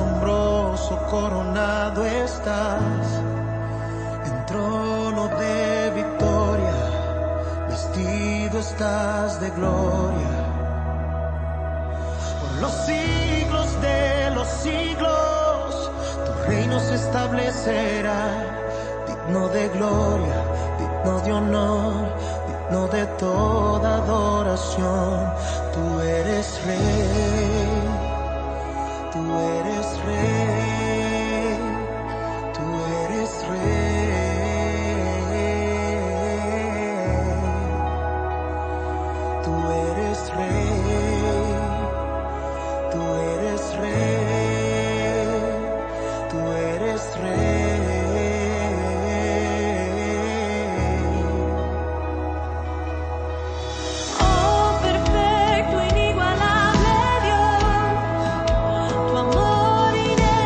asombroso coronado estás, en trono de victoria, vestido estás de gloria. Por los siglos de los siglos, tu reino se establecerá, digno de gloria, digno de honor, digno de toda adoración. Tú eres rey, tú eres rey, tú eres rey, tú eres rey, tú eres rey, tú eres rey. Perfecto, inigualable Dios, tu amor inefable.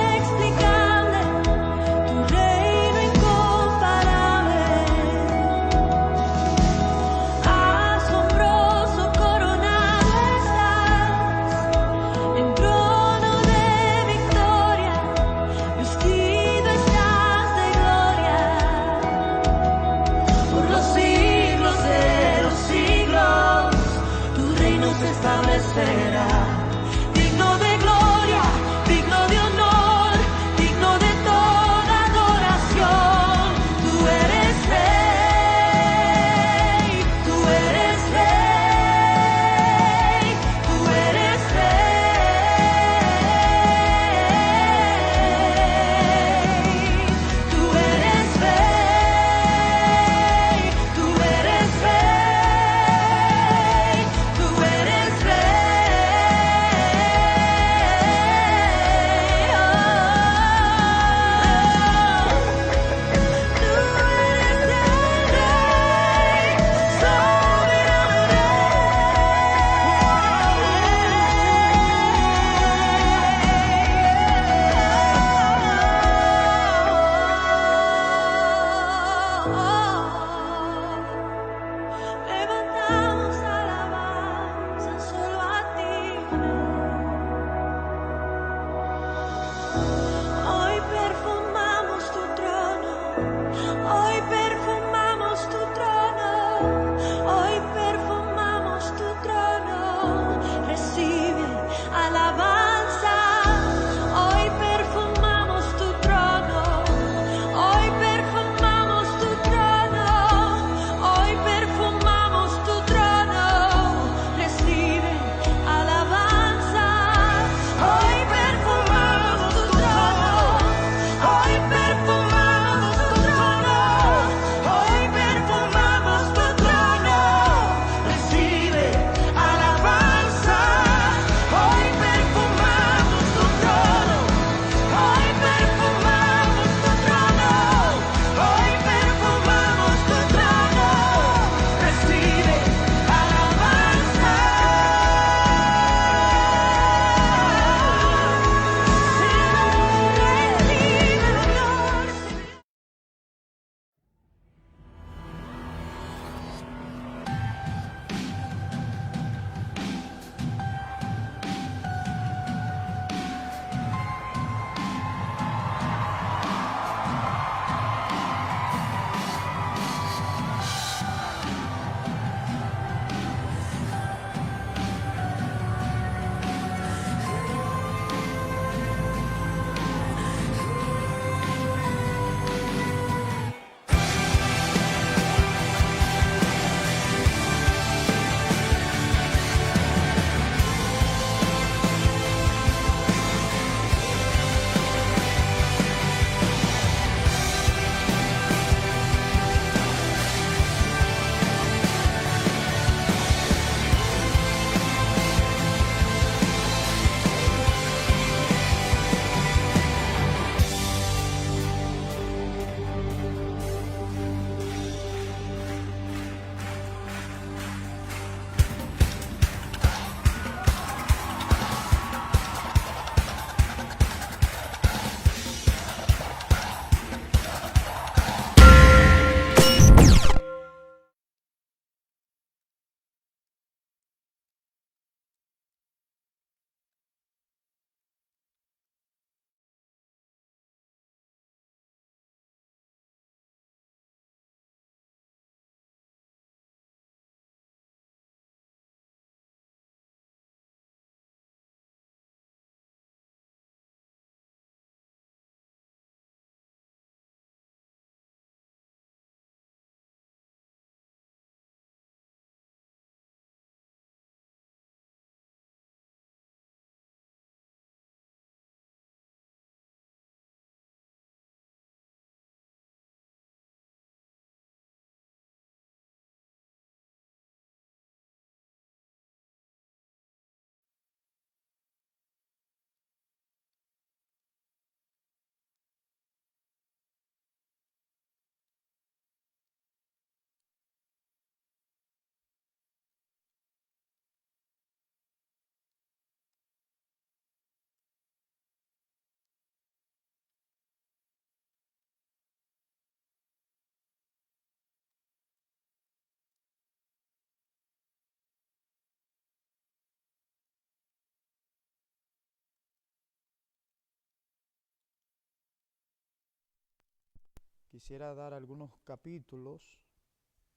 quisiera dar algunos capítulos,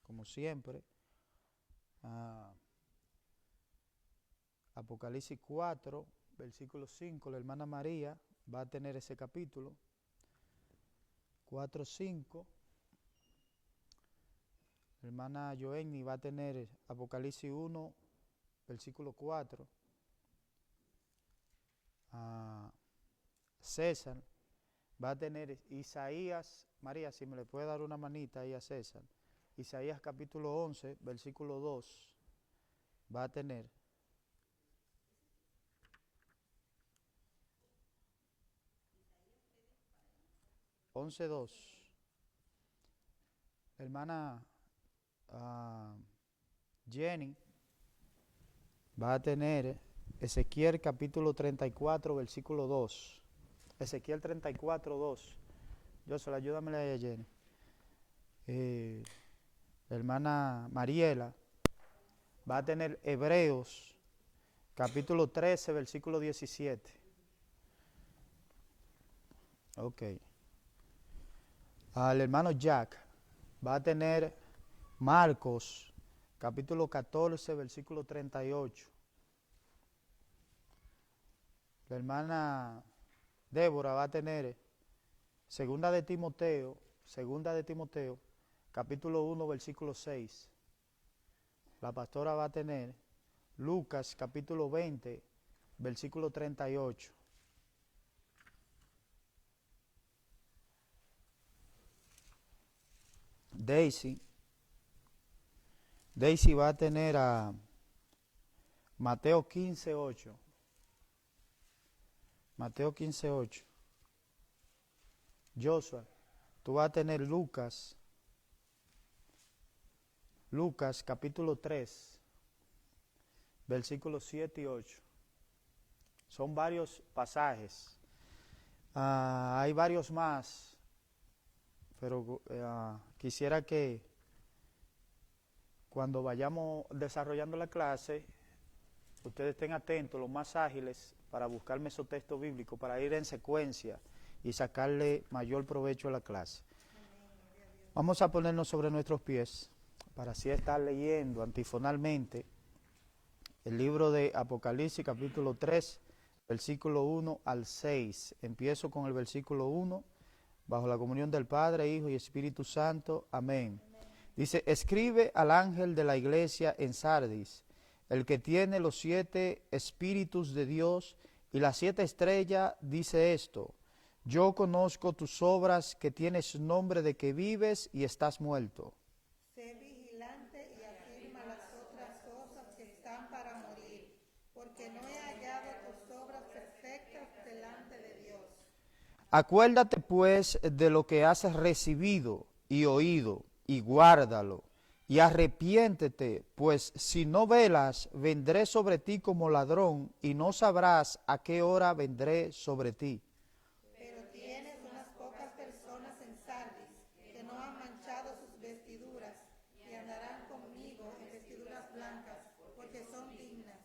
como siempre. Apocalipsis 4, versículo 5, la hermana María va a tener ese capítulo. 4, 5. La hermana Joenny va a tener Apocalipsis 1, versículo 4. César va a tener Isaías, María, si me le puede dar una manita ahí a César. Isaías capítulo 11, versículo 2, va a tener. Once, 2. Hermana Jenny va a tener Ezequiel capítulo 34, versículo 2. Ezequiel 34, 2. Yo ayúdame a Jenny. La hermana Mariela va a tener Hebreos capítulo 13, versículo 17. Ok. El hermano Jack va a tener Marcos capítulo 14, versículo 38. La hermana Débora va a tener segunda de Timoteo, capítulo 1, versículo 6. La pastora va a tener Lucas, capítulo 20, versículo 38. Daisy va a tener a Mateo 15, 8. Mateo 15, 8. Joshua, tú vas a tener Lucas capítulo 3, versículos 7 y 8. Son varios pasajes. Hay varios más, pero quisiera que cuando vayamos desarrollando la clase, ustedes estén atentos, los más ágiles, para buscarme esos textos bíblicos, para ir en secuencia y sacarle mayor provecho a la clase. Vamos a ponernos sobre nuestros pies para así estar leyendo antifonalmente el libro de Apocalipsis capítulo 3, versículo 1 al 6. Empiezo con el versículo 1, bajo la comunión del Padre, Hijo y Espíritu Santo. Amén. Dice, escribe al ángel de la iglesia en Sardis, el que tiene los 7 espíritus de Dios y las 7 estrellas, dice esto: yo conozco tus obras, que tienes nombre de que vives y estás muerto. Sé vigilante y afirma las otras cosas que están para morir, porque no he hallado tus obras perfectas delante de Dios. Acuérdate pues de lo que has recibido y oído, y guárdalo, y arrepiéntete, pues si no velas, vendré sobre ti como ladrón, y no sabrás a qué hora vendré sobre ti. Pero tienes unas pocas personas en Sardis que no han manchado sus vestiduras y andarán conmigo en vestiduras blancas, porque son dignas.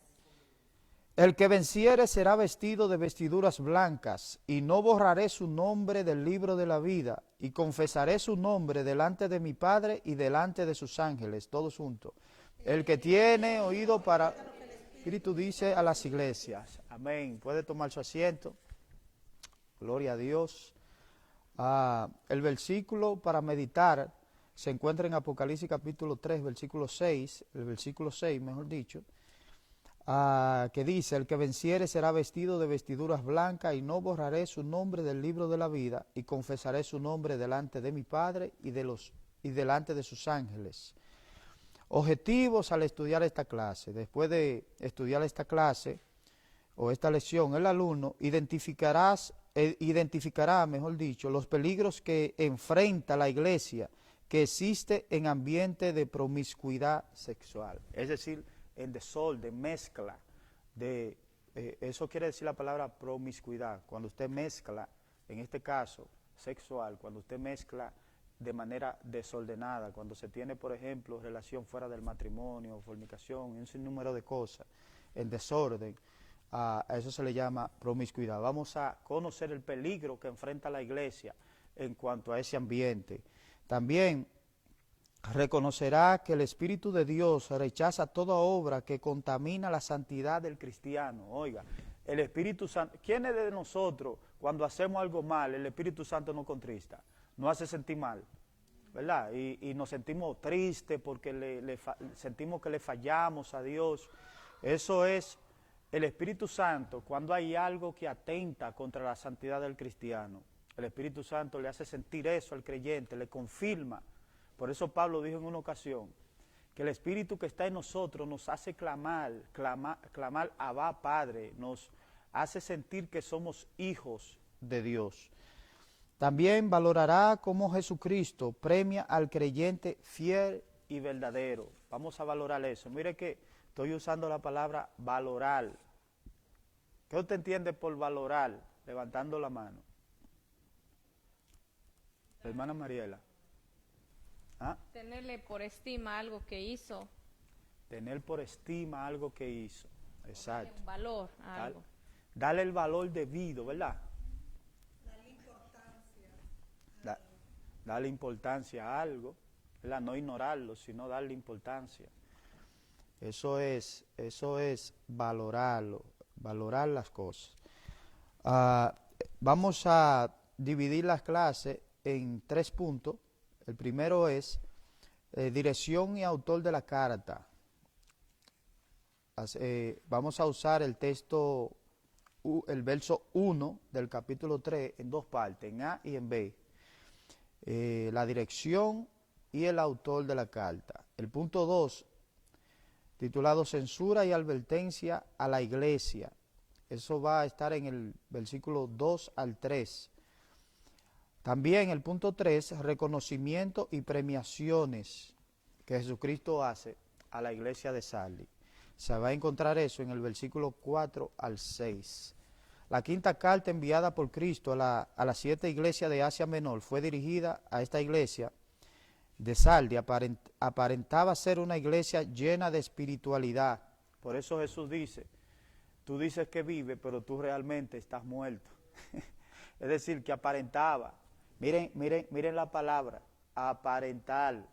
El que venciere será vestido de vestiduras blancas, y no borraré su nombre del libro de la vida, y confesaré su nombre delante de mi Padre y delante de sus ángeles, todos juntos. El que tiene oído para... Espíritu dice a las iglesias. Amén. Puede tomar su asiento. Gloria a Dios. El versículo para meditar se encuentra en Apocalipsis capítulo 3, versículo 6, el versículo 6, mejor dicho, que dice, el que venciere será vestido de vestiduras blancas, y no borraré su nombre del libro de la vida, y confesaré su nombre delante de mi Padre y delante de sus ángeles. Objetivos al estudiar esta clase. Después de estudiar esta clase o esta lección, el alumno identificará, mejor dicho, los peligros que enfrenta la iglesia, que existe en ambiente de promiscuidad sexual, es decir, en desorden, mezcla de eso quiere decir la palabra promiscuidad. Cuando usted mezcla, en este caso sexual, cuando usted mezcla de manera desordenada, cuando se tiene, por ejemplo, relación fuera del matrimonio, fornicación, un sinnúmero de cosas, en desorden, a eso se le llama promiscuidad. Vamos a conocer el peligro que enfrenta la iglesia en cuanto a ese ambiente. También reconocerá que el Espíritu de Dios rechaza toda obra que contamina la santidad del cristiano. Oiga, el Espíritu Santo, ¿quién es de nosotros cuando hacemos algo mal, el Espíritu Santo nos contrista, nos hace sentir mal, ¿verdad? Y nos sentimos tristes porque sentimos que le fallamos a Dios. Eso es el Espíritu Santo cuando hay algo que atenta contra la santidad del cristiano. El Espíritu Santo le hace sentir eso al creyente, le confirma. Por eso Pablo dijo en una ocasión que el Espíritu que está en nosotros nos hace clamar Abba Padre, nos hace sentir que somos hijos de Dios. También valorará cómo Jesucristo premia al creyente fiel y verdadero. Vamos a valorar eso. Mire que estoy usando la palabra valorar. ¿Qué usted entiende por valorar? Levantando la mano. La hermana Mariela. ¿Ah? Tenerle por estima algo que hizo. Tener por estima algo que hizo. Exacto. Darle un valor a algo. Darle el valor debido, ¿verdad? Darle importancia. Darle importancia a algo, ¿verdad? No ignorarlo, sino darle importancia. Eso es valorarlo, valorar las cosas. Vamos a dividir las clases en 3 puntos. El primero es dirección y autor de la carta. Vamos a usar el texto, el verso 1 del capítulo 3 en 2 partes, en A y en B. La dirección y el autor de la carta. El punto 2, titulado Censura y advertencia a la iglesia. Eso va a estar en el versículo 2 al 3. También el punto 3, reconocimiento y premiaciones que Jesucristo hace a la iglesia de Sardis. Se va a encontrar eso en el versículo 4 al 6. La quinta carta enviada por Cristo a las 7 iglesias de Asia Menor fue dirigida a esta iglesia de Sardis. Aparentaba ser una iglesia llena de espiritualidad. Por eso Jesús dice, tú dices que vive, pero tú realmente estás muerto. Es decir, que aparentaba. Miren la palabra, aparentar,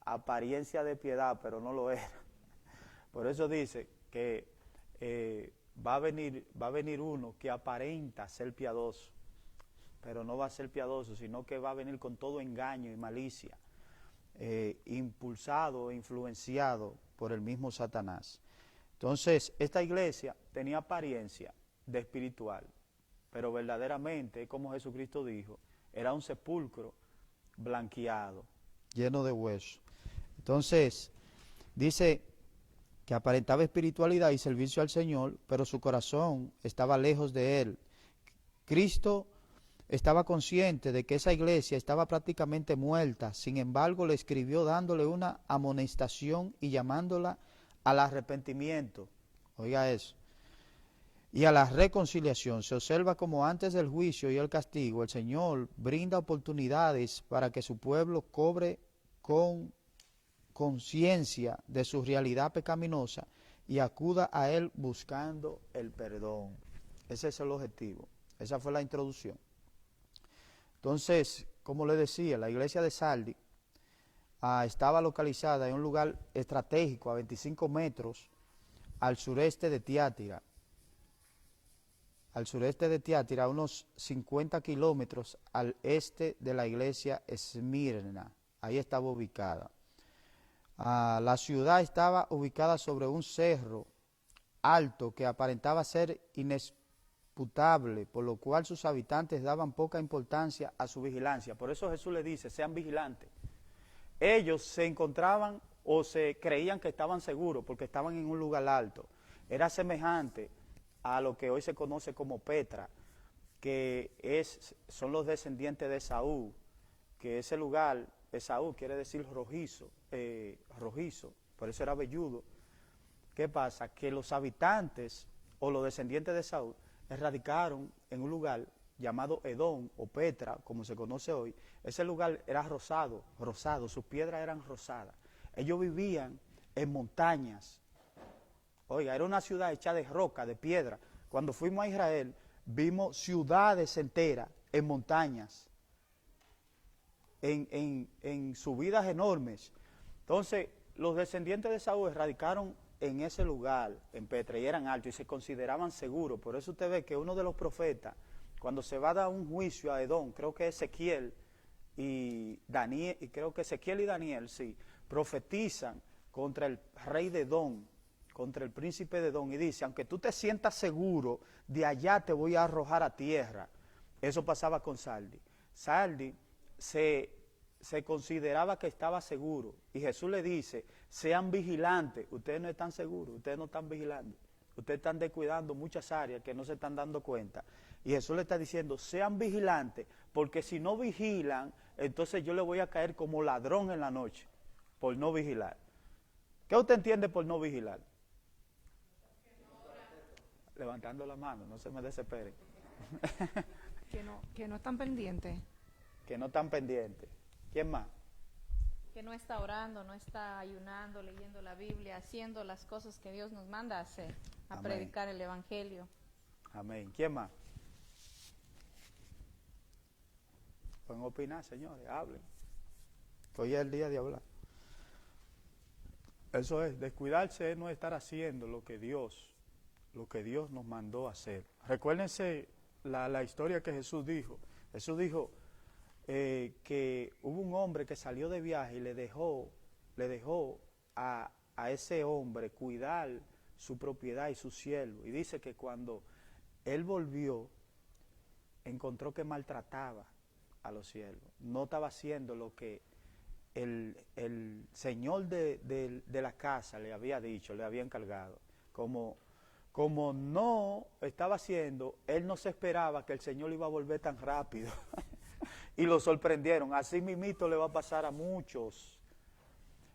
apariencia de piedad, pero no lo era. Por eso dice que va a venir uno que aparenta ser piadoso, pero no va a ser piadoso, sino que va a venir con todo engaño y malicia, impulsado e influenciado por el mismo Satanás. Entonces, esta iglesia tenía apariencia de espiritual, pero verdaderamente, como Jesucristo dijo, era un sepulcro blanqueado, lleno de huesos. Entonces, dice que aparentaba espiritualidad y servicio al Señor, pero su corazón estaba lejos de Él. Cristo estaba consciente de que esa iglesia estaba prácticamente muerta, sin embargo le escribió dándole una amonestación y llamándola al arrepentimiento. Oiga eso. Y a la reconciliación. Se observa como antes del juicio y el castigo, el Señor brinda oportunidades para que su pueblo cobre con conciencia de su realidad pecaminosa y acuda a Él buscando el perdón. Ese es el objetivo. Esa fue la introducción. Entonces, como le decía, la iglesia de Sardis estaba localizada en un lugar estratégico a 25 metros al sureste de Tiatira. Al sureste de Tiatira, unos 50 kilómetros al este de la iglesia Esmirna. Ahí estaba ubicada. La ciudad estaba ubicada sobre un cerro alto que aparentaba ser indisputable, por lo cual sus habitantes daban poca importancia a su vigilancia. Por eso Jesús le dice, sean vigilantes. Ellos se encontraban o se creían que estaban seguros porque estaban en un lugar alto. Era semejante a lo que hoy se conoce como Petra, que son los descendientes de Esaú, que ese lugar, Esaú quiere decir rojizo, por eso era velludo. ¿Qué pasa? Que los habitantes o los descendientes de Esaú radicaron en un lugar llamado Edom o Petra, como se conoce hoy. Ese lugar era rosado, sus piedras eran rosadas. Ellos vivían en montañas. Oiga, era una ciudad hecha de roca, de piedra. Cuando fuimos a Israel, vimos ciudades enteras en montañas. en subidas enormes. Entonces, los descendientes de Saúl radicaron en ese lugar, en Petra, y eran altos y se consideraban seguros. Por eso usted ve que uno de los profetas, cuando se va a dar un juicio a Edom, creo que Ezequiel y Daniel, y creo que Ezequiel y Daniel, sí, profetizan contra el rey de Edom, contra el príncipe de Edom, y dice, aunque tú te sientas seguro, de allá te voy a arrojar a tierra. Eso pasaba con Saldi. Saldi se consideraba que estaba seguro, y Jesús le dice, sean vigilantes, ustedes no están seguros, ustedes no están vigilando, ustedes están descuidando muchas áreas que no se están dando cuenta, y Jesús le está diciendo, sean vigilantes, porque si no vigilan, entonces yo le voy a caer como ladrón en la noche, por no vigilar. ¿Qué usted entiende por no vigilar? Levantando la mano, no se me desesperen. Que no están pendientes. Que no están pendientes. ¿Quién más? Que no está orando, no está ayunando, leyendo la Biblia, haciendo las cosas que Dios nos manda a hacer, a Amén. predicar el Evangelio. Amén. ¿Quién más? Pueden opinar, señores, hablen. Hoy es el día de hablar. Eso es, descuidarse es no estar haciendo lo que Dios nos mandó a hacer. Recuérdense la historia que Jesús dijo. Jesús dijo que hubo un hombre que salió de viaje y le dejó a ese hombre cuidar su propiedad y su siervo. Y dice que cuando él volvió, encontró que maltrataba a los siervos. No estaba haciendo lo que el señor de la casa le había dicho, le había encargado. Como no estaba haciendo, él no se esperaba que el Señor iba a volver tan rápido. Y lo sorprendieron. Así mismito le va a pasar a muchos,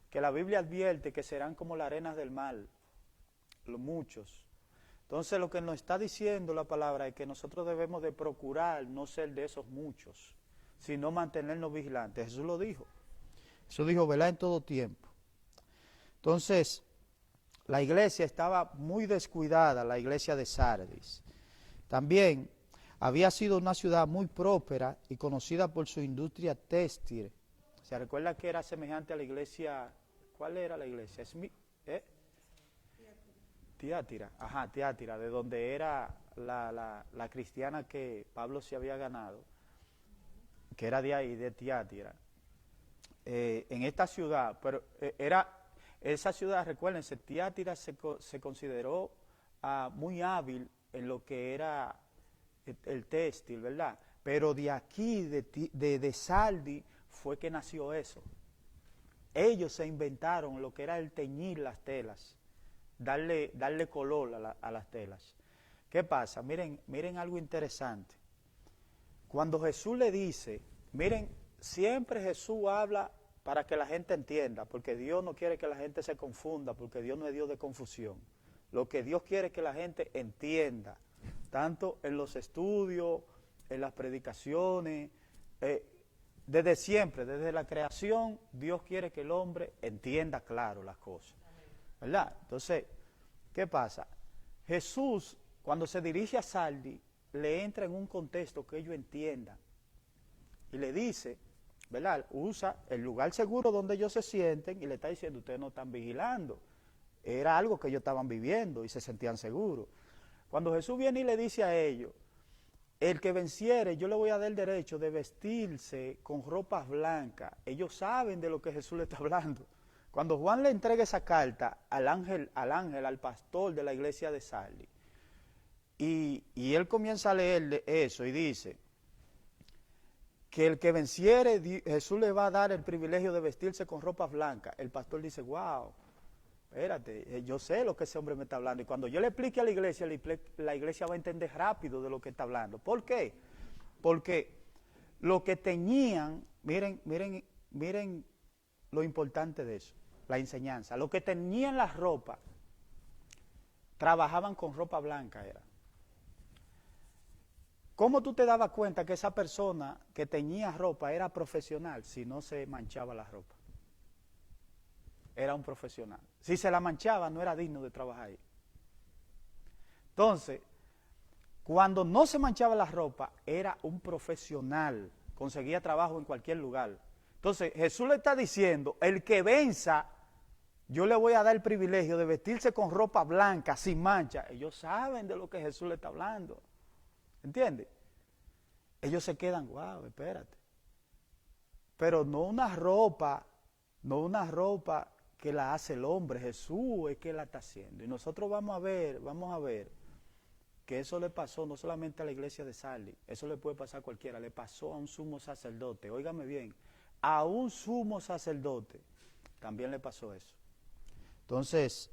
que la Biblia advierte que serán como las arenas del mar, los muchos. Entonces lo que nos está diciendo la palabra es que nosotros debemos de procurar no ser de esos muchos, sino mantenernos vigilantes. Jesús lo dijo. Jesús dijo, velad en todo tiempo. Entonces, la iglesia estaba muy descuidada, la iglesia de Sardis. También había sido una ciudad muy próspera y conocida por su industria textil. ¿Se recuerda que era semejante a la iglesia? ¿Cuál era la iglesia? Tiátira. Ajá, Tiátira, de donde era la cristiana que Pablo se había ganado, que era de ahí, de Tiátira. En esta ciudad, pero esa ciudad, recuérdense, Tiátira se consideró muy hábil en lo que era el textil, ¿verdad? Pero de aquí, de Saldi, fue que nació eso. Ellos se inventaron lo que era el teñir las telas, darle color a las telas. ¿Qué pasa? Miren algo interesante. Cuando Jesús le dice, miren, siempre Jesús habla para que la gente entienda, porque Dios no quiere que la gente se confunda, porque Dios no es Dios de confusión. Lo que Dios quiere es que la gente entienda, tanto en los estudios, en las predicaciones, desde siempre, desde la creación, Dios quiere que el hombre entienda claro las cosas, ¿verdad? Entonces, ¿qué pasa? Jesús, cuando se dirige a Saldi, le entra en un contexto que ellos entiendan y le dice, ¿verdad? Usa el lugar seguro donde ellos se sienten y le está diciendo, ustedes no están vigilando. Era algo que ellos estaban viviendo y se sentían seguros. Cuando Jesús viene y le dice a ellos, el que venciere, yo le voy a dar el derecho de vestirse con ropas blancas. Ellos saben de lo que Jesús le está hablando. Cuando Juan le entrega esa carta al ángel, al pastor de la iglesia de Sardi, y él comienza a leer eso y dice que el que venciere, Jesús le va a dar el privilegio de vestirse con ropas blancas. El pastor dice, wow, espérate, yo sé lo que ese hombre me está hablando. Y cuando yo le explique a la iglesia va a entender rápido de lo que está hablando. ¿Por qué? Porque lo que tenían, miren lo importante de eso, la enseñanza. Lo que tenían las ropas, trabajaban con ropa blanca, era. ¿Cómo tú te dabas cuenta que esa persona que tenía ropa era profesional si no se manchaba la ropa? Era un profesional. Si se la manchaba, no era digno de trabajar ahí. Entonces, cuando no se manchaba la ropa, era un profesional. Conseguía trabajo en cualquier lugar. Entonces Jesús le está diciendo, el que venza, yo le voy a dar el privilegio de vestirse con ropa blanca, sin mancha. Ellos saben de lo que Jesús le está hablando. ¿Entiendes? Ellos se quedan, wow, espérate. Pero no una ropa que la hace el hombre. Jesús es que la está haciendo. Y nosotros vamos a ver que eso le pasó no solamente a la iglesia de Sardis, eso le puede pasar a cualquiera, le pasó a un sumo sacerdote, óigame bien, a un sumo sacerdote también le pasó eso. Entonces,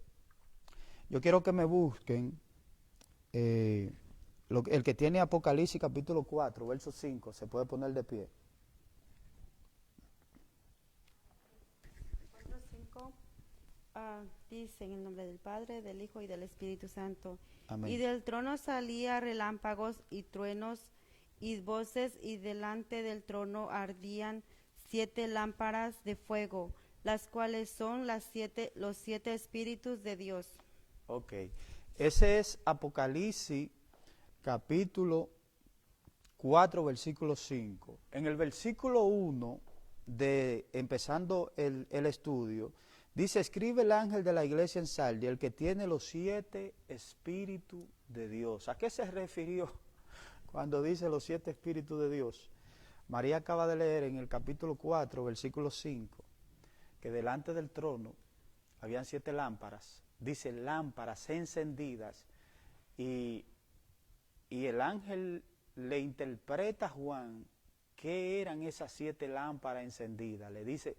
yo quiero que me busquen el que tiene Apocalipsis capítulo 4, verso 5, se puede poner de pie. 4:5 dice en el nombre del Padre, del Hijo y del Espíritu Santo. Amén. Y del trono salía relámpagos y truenos y voces, y delante del trono ardían 7 lámparas de fuego, las cuales son los 7 espíritus de Dios. Ok, ese es Apocalipsis capítulo 4, versículo 5. En el versículo 1, empezando el estudio, dice, escribe el ángel de la iglesia en Sardis, el que tiene los 7 espíritus de Dios. ¿A qué se refirió cuando dice los 7 espíritus de Dios? María acaba de leer en el capítulo 4, versículo 5, que delante del trono habían 7 lámparas, dice lámparas encendidas, y el ángel le interpreta a Juan qué eran esas 7 lámparas encendidas. Le dice,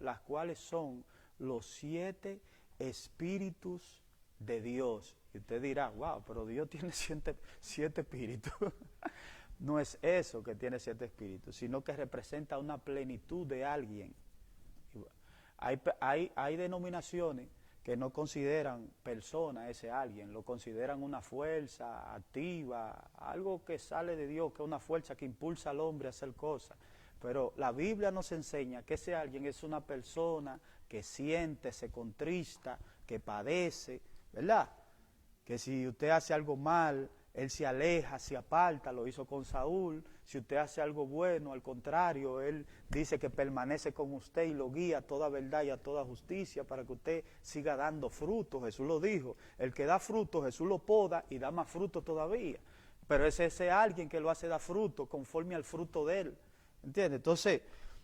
las cuales son los 7 espíritus de Dios. Y usted dirá, wow, pero Dios tiene 7 espíritus. No es eso que tiene 7 espíritus, sino que representa una plenitud de alguien. Hay denominaciones que no consideran persona ese alguien, lo consideran una fuerza activa, algo que sale de Dios, que es una fuerza que impulsa al hombre a hacer cosas. Pero la Biblia nos enseña que ese alguien es una persona que siente, se contrista, que padece, ¿verdad? Que si usted hace algo mal, él se aleja, se aparta, lo hizo con Saúl. Si usted hace algo bueno, al contrario, él dice que permanece con usted y lo guía a toda verdad y a toda justicia para que usted siga dando frutos. Jesús lo dijo, el que da fruto, Jesús lo poda y da más fruto todavía. Pero es ese alguien que lo hace dar fruto conforme al fruto de él. ¿Entiende? Entonces,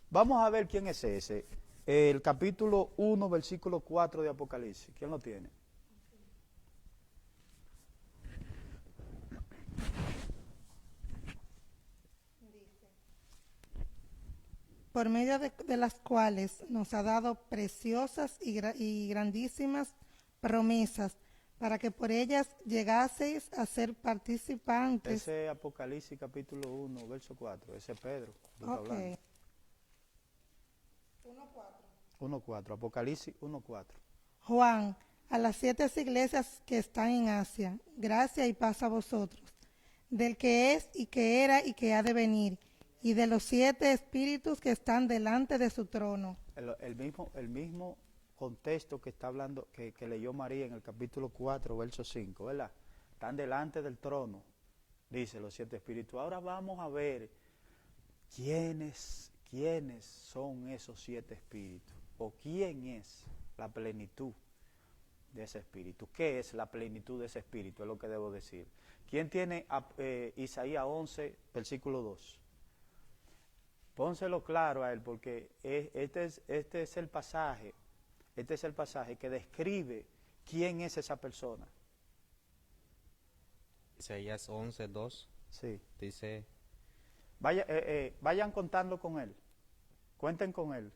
vamos a ver quién es ese. El capítulo 1, versículo 4 de Apocalipsis. ¿Quién lo tiene? Por medio de las cuales nos ha dado preciosas y grandísimas promesas, para que por ellas llegaseis a ser participantes. Ese es Apocalipsis capítulo 1, verso 4, ese es Pedro. Ok. 1.4, Apocalipsis 1.4. Juan, a las 7 iglesias que están en Asia, gracia y paz a vosotros, del que es y que era y que ha de venir, y de los 7 espíritus que están delante de su trono. El mismo contexto que está hablando, que leyó María en el capítulo 4, verso 5, ¿verdad? Están delante del trono, dice los 7 espíritus. Ahora vamos a ver quiénes son esos 7 espíritus, o quién es la plenitud de ese espíritu. ¿Qué es la plenitud de ese espíritu? Es lo que debo decir. ¿Quién tiene Isaías 11, versículo 2? Pónselo claro a él, porque este es el pasaje que describe quién es esa persona. Isaías 11:2 Sí. dice, Vayan contando con él, cuenten con él.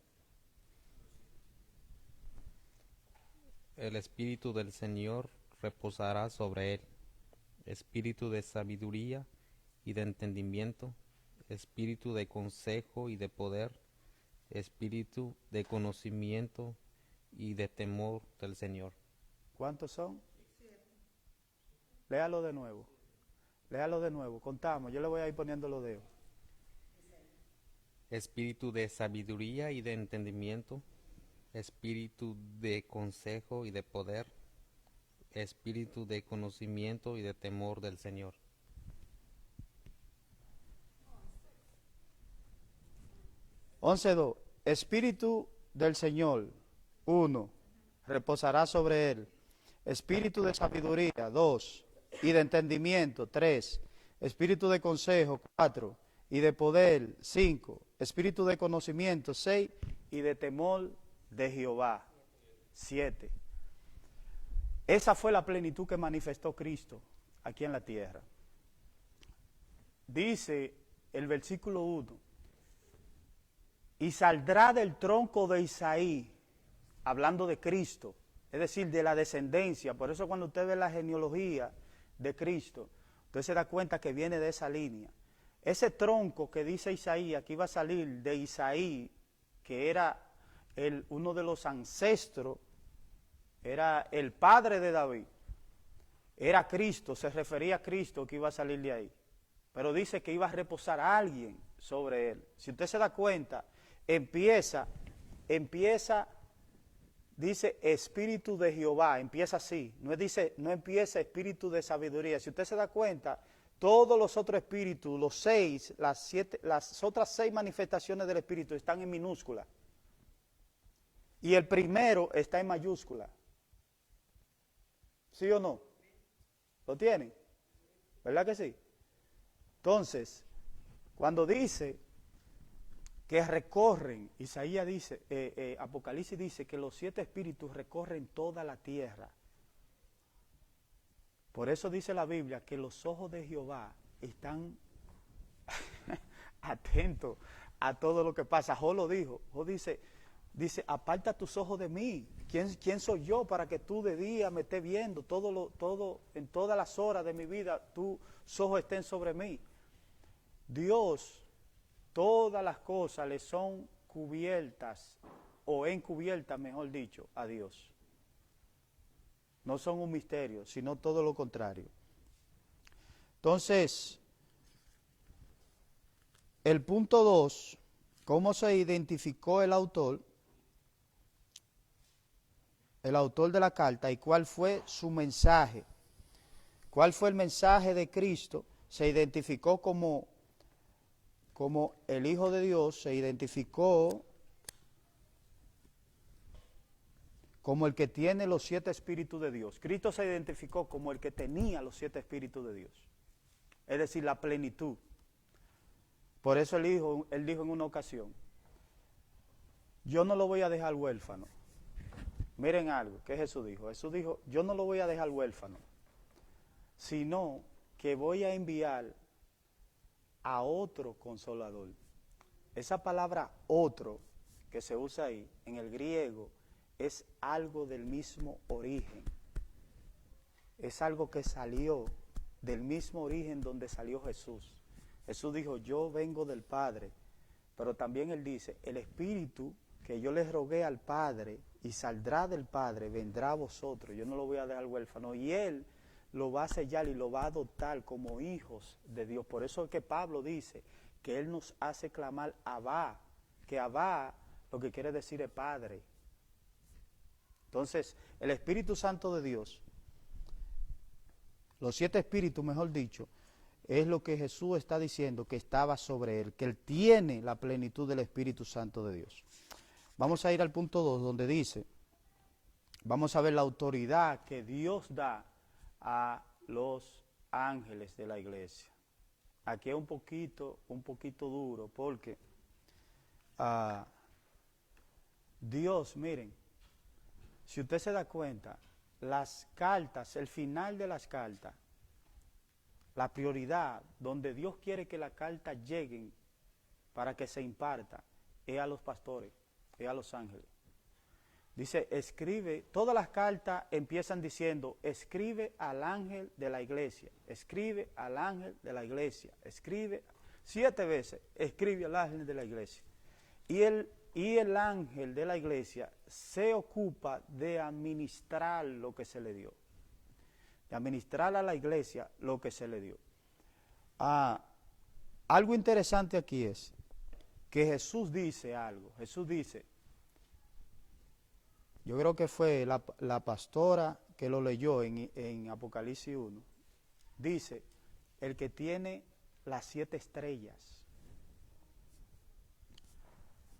el Espíritu del Señor reposará sobre él, espíritu de sabiduría y de entendimiento, espíritu de consejo y de poder, espíritu de conocimiento y de temor del Señor. ¿Cuántos son? 7. Léalo de nuevo, contamos, yo le voy a ir poniendo los dedos. Espíritu de sabiduría y de entendimiento, espíritu de consejo y de poder, espíritu de conocimiento y de temor del Señor. 11:2. Espíritu del Señor, 1, reposará sobre él. Espíritu de sabiduría, 2, y de entendimiento, 3. Espíritu de consejo, 4, y de poder, 5. Espíritu de conocimiento, 6, y de temor de Jehová, 7. Esa fue la plenitud que manifestó Cristo aquí en la tierra. Dice el versículo 1, y saldrá del tronco de Isaí, hablando de Cristo, es decir, de la descendencia. Por eso cuando usted ve la genealogía de Cristo, usted se da cuenta que viene de esa línea. Ese tronco que dice Isaías, que iba a salir de Isaí, que era uno de los ancestros, era el padre de David, era Cristo, se refería a Cristo que iba a salir de ahí. Pero dice que iba a reposar a alguien sobre él. Si usted se da cuenta, empieza, dice Espíritu de Jehová, empieza así, no empieza Espíritu de sabiduría. Si usted se da cuenta, todos los otros espíritus, los 6, las otras 6 manifestaciones del Espíritu están en minúscula. Y el primero está en mayúscula. ¿Sí o no? ¿Lo tienen? ¿Verdad que sí? Entonces, cuando dice que recorren, Isaías dice, Apocalipsis dice que los 7 espíritus recorren toda la tierra. Por eso dice la Biblia que los ojos de Jehová están atentos a todo lo que pasa. Job lo dijo, Job dice, aparta tus ojos de mí. ¿Quién soy yo para que tú de día me estés viendo? En todas las horas de mi vida tus ojos estén sobre mí. Dios, todas las cosas le son cubiertas, o encubiertas, mejor dicho, a Dios. No son un misterio, sino todo lo contrario. Entonces, el punto 2, ¿cómo se identificó el autor de la carta y cuál fue su mensaje? ¿Cuál fue el mensaje de Cristo? Se identificó como el Hijo de Dios, se identificó como el que tiene los 7 espíritus de Dios. Cristo se identificó como el que tenía los 7 espíritus de Dios, es decir, la plenitud. Por eso él dijo en una ocasión, yo no lo voy a dejar huérfano. Miren algo que Jesús dijo. Jesús dijo, yo no lo voy a dejar huérfano, sino que voy a enviar a otro consolador. Esa palabra otro que se usa ahí, en el griego, es algo del mismo origen. Es algo que salió del mismo origen donde salió Jesús. Jesús dijo, yo vengo del Padre, pero también él dice, el Espíritu que yo les rogué al Padre y saldrá del Padre, vendrá a vosotros. Yo no lo voy a dejar huérfano. Y él lo va a sellar y lo va a adoptar como hijos de Dios. Por eso es que Pablo dice que él nos hace clamar Abba, que Abba lo que quiere decir es Padre. Entonces, el Espíritu Santo de Dios, los 7 espíritus, mejor dicho, es lo que Jesús está diciendo que estaba sobre él, que él tiene la plenitud del Espíritu Santo de Dios. Vamos a ir al punto 2, donde dice, vamos a ver la autoridad que Dios da a los ángeles de la iglesia. Aquí es un poquito duro, porque Dios, miren, si usted se da cuenta, las cartas, el final de las cartas, la prioridad, donde Dios quiere que las cartas lleguen para que se imparta, es a los pastores, es a los ángeles. Dice, escribe, todas las cartas empiezan diciendo, escribe al ángel de la iglesia, escribe al ángel de la iglesia, escribe 7 veces, escribe al ángel de la iglesia. Y el ángel de la iglesia se ocupa de administrar lo que se le dio, de administrar a la iglesia lo que se le dio. Algo interesante aquí es que Jesús dice algo. Jesús dice, yo creo que fue la pastora que lo leyó en Apocalipsis 1, dice, el que tiene las 7 estrellas.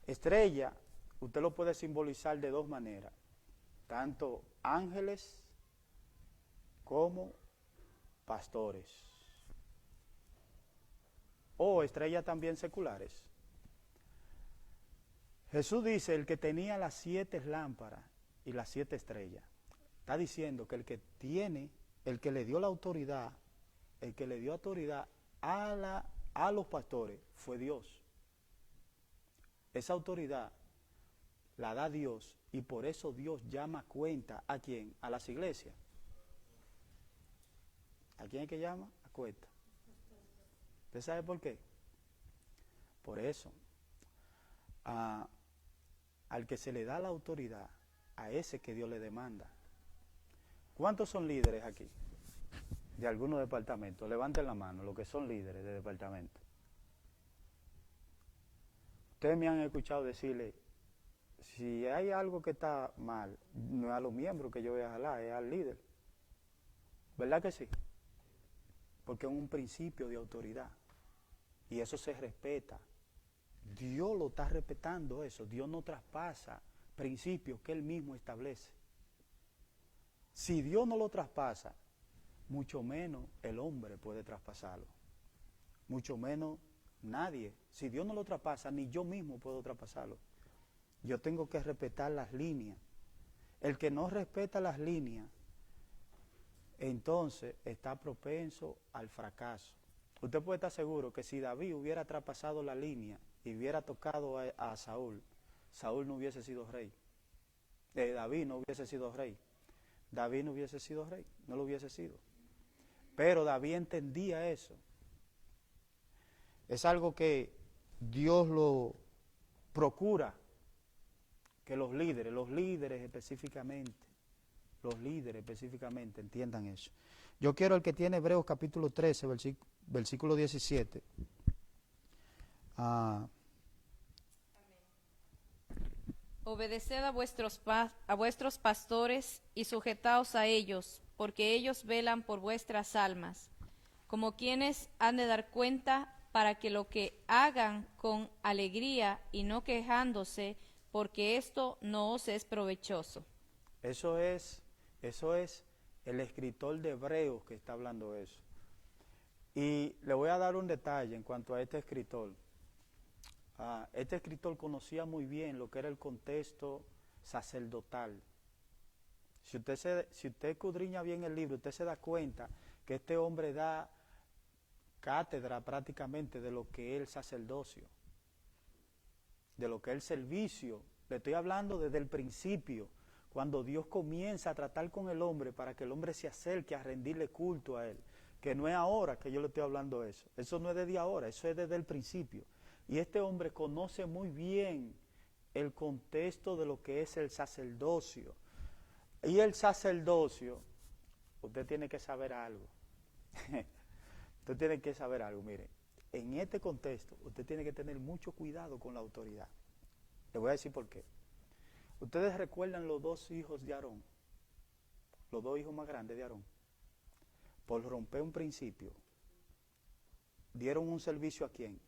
Estrella, usted lo puede simbolizar de dos maneras, tanto ángeles como pastores, o estrellas también seculares. Jesús dice, el que tenía las 7 lámparas y las 7 estrellas, está diciendo que el que tiene, el que le dio la autoridad, el que le dio autoridad a los pastores fue Dios. Esa autoridad la da Dios y por eso Dios llama cuenta ¿a quién? A las iglesias. ¿A quién es que llama? A cuenta. ¿Usted sabe por qué? Por eso, al que se le da la autoridad, a ese que Dios le demanda. ¿Cuántos son líderes aquí? De algunos departamentos. Levanten la mano, los que son líderes de departamento. Ustedes me han escuchado decirle, si hay algo que está mal, no es a los miembros que yo voy a jalar, es al líder. ¿Verdad que sí? Porque es un principio de autoridad. Y eso se respeta. Dios lo está respetando eso. Dios no traspasa principios que Él mismo establece. Si Dios no lo traspasa, mucho menos el hombre puede traspasarlo. Mucho menos nadie. Si Dios no lo traspasa, ni yo mismo puedo traspasarlo. Yo tengo que respetar las líneas. El que no respeta las líneas, entonces está propenso al fracaso. Usted puede estar seguro que si David hubiera traspasado la línea y hubiera tocado a Saúl, Saúl no hubiese sido rey. David no hubiese sido rey. David no hubiese sido rey, no lo hubiese sido. Pero David entendía eso. Es algo que Dios lo procura, que los líderes específicamente entiendan eso. Yo quiero el que tiene Hebreos capítulo 13, versículo 17. Obedeced a vuestros pastores y sujetaos a ellos, porque ellos velan por vuestras almas, como quienes han de dar cuenta, para que lo que hagan con alegría y no quejándose, porque esto no os es provechoso. Eso es el escritor de Hebreos que está hablando eso. Y le voy a dar un detalle en cuanto a este escritor. Este escritor conocía muy bien lo que era el contexto sacerdotal. Si usted escudriña bien el libro, usted se da cuenta que este hombre da cátedra prácticamente de lo que es el sacerdocio, de lo que es el servicio. Le estoy hablando desde el principio, cuando Dios comienza a tratar con el hombre para que el hombre se acerque a rendirle culto a Él. Que no es ahora que yo le estoy hablando eso. Eso no es desde ahora, eso es desde el principio. Y este hombre conoce muy bien el contexto de lo que es el sacerdocio. Y el sacerdocio, usted tiene que saber algo. Usted tiene que saber algo, mire. En este contexto, usted tiene que tener mucho cuidado con la autoridad. Le voy a decir por qué. Ustedes recuerdan los 2 hijos de Aarón, los 2 hijos más grandes de Aarón. Por romper un principio, dieron un servicio ¿a quién?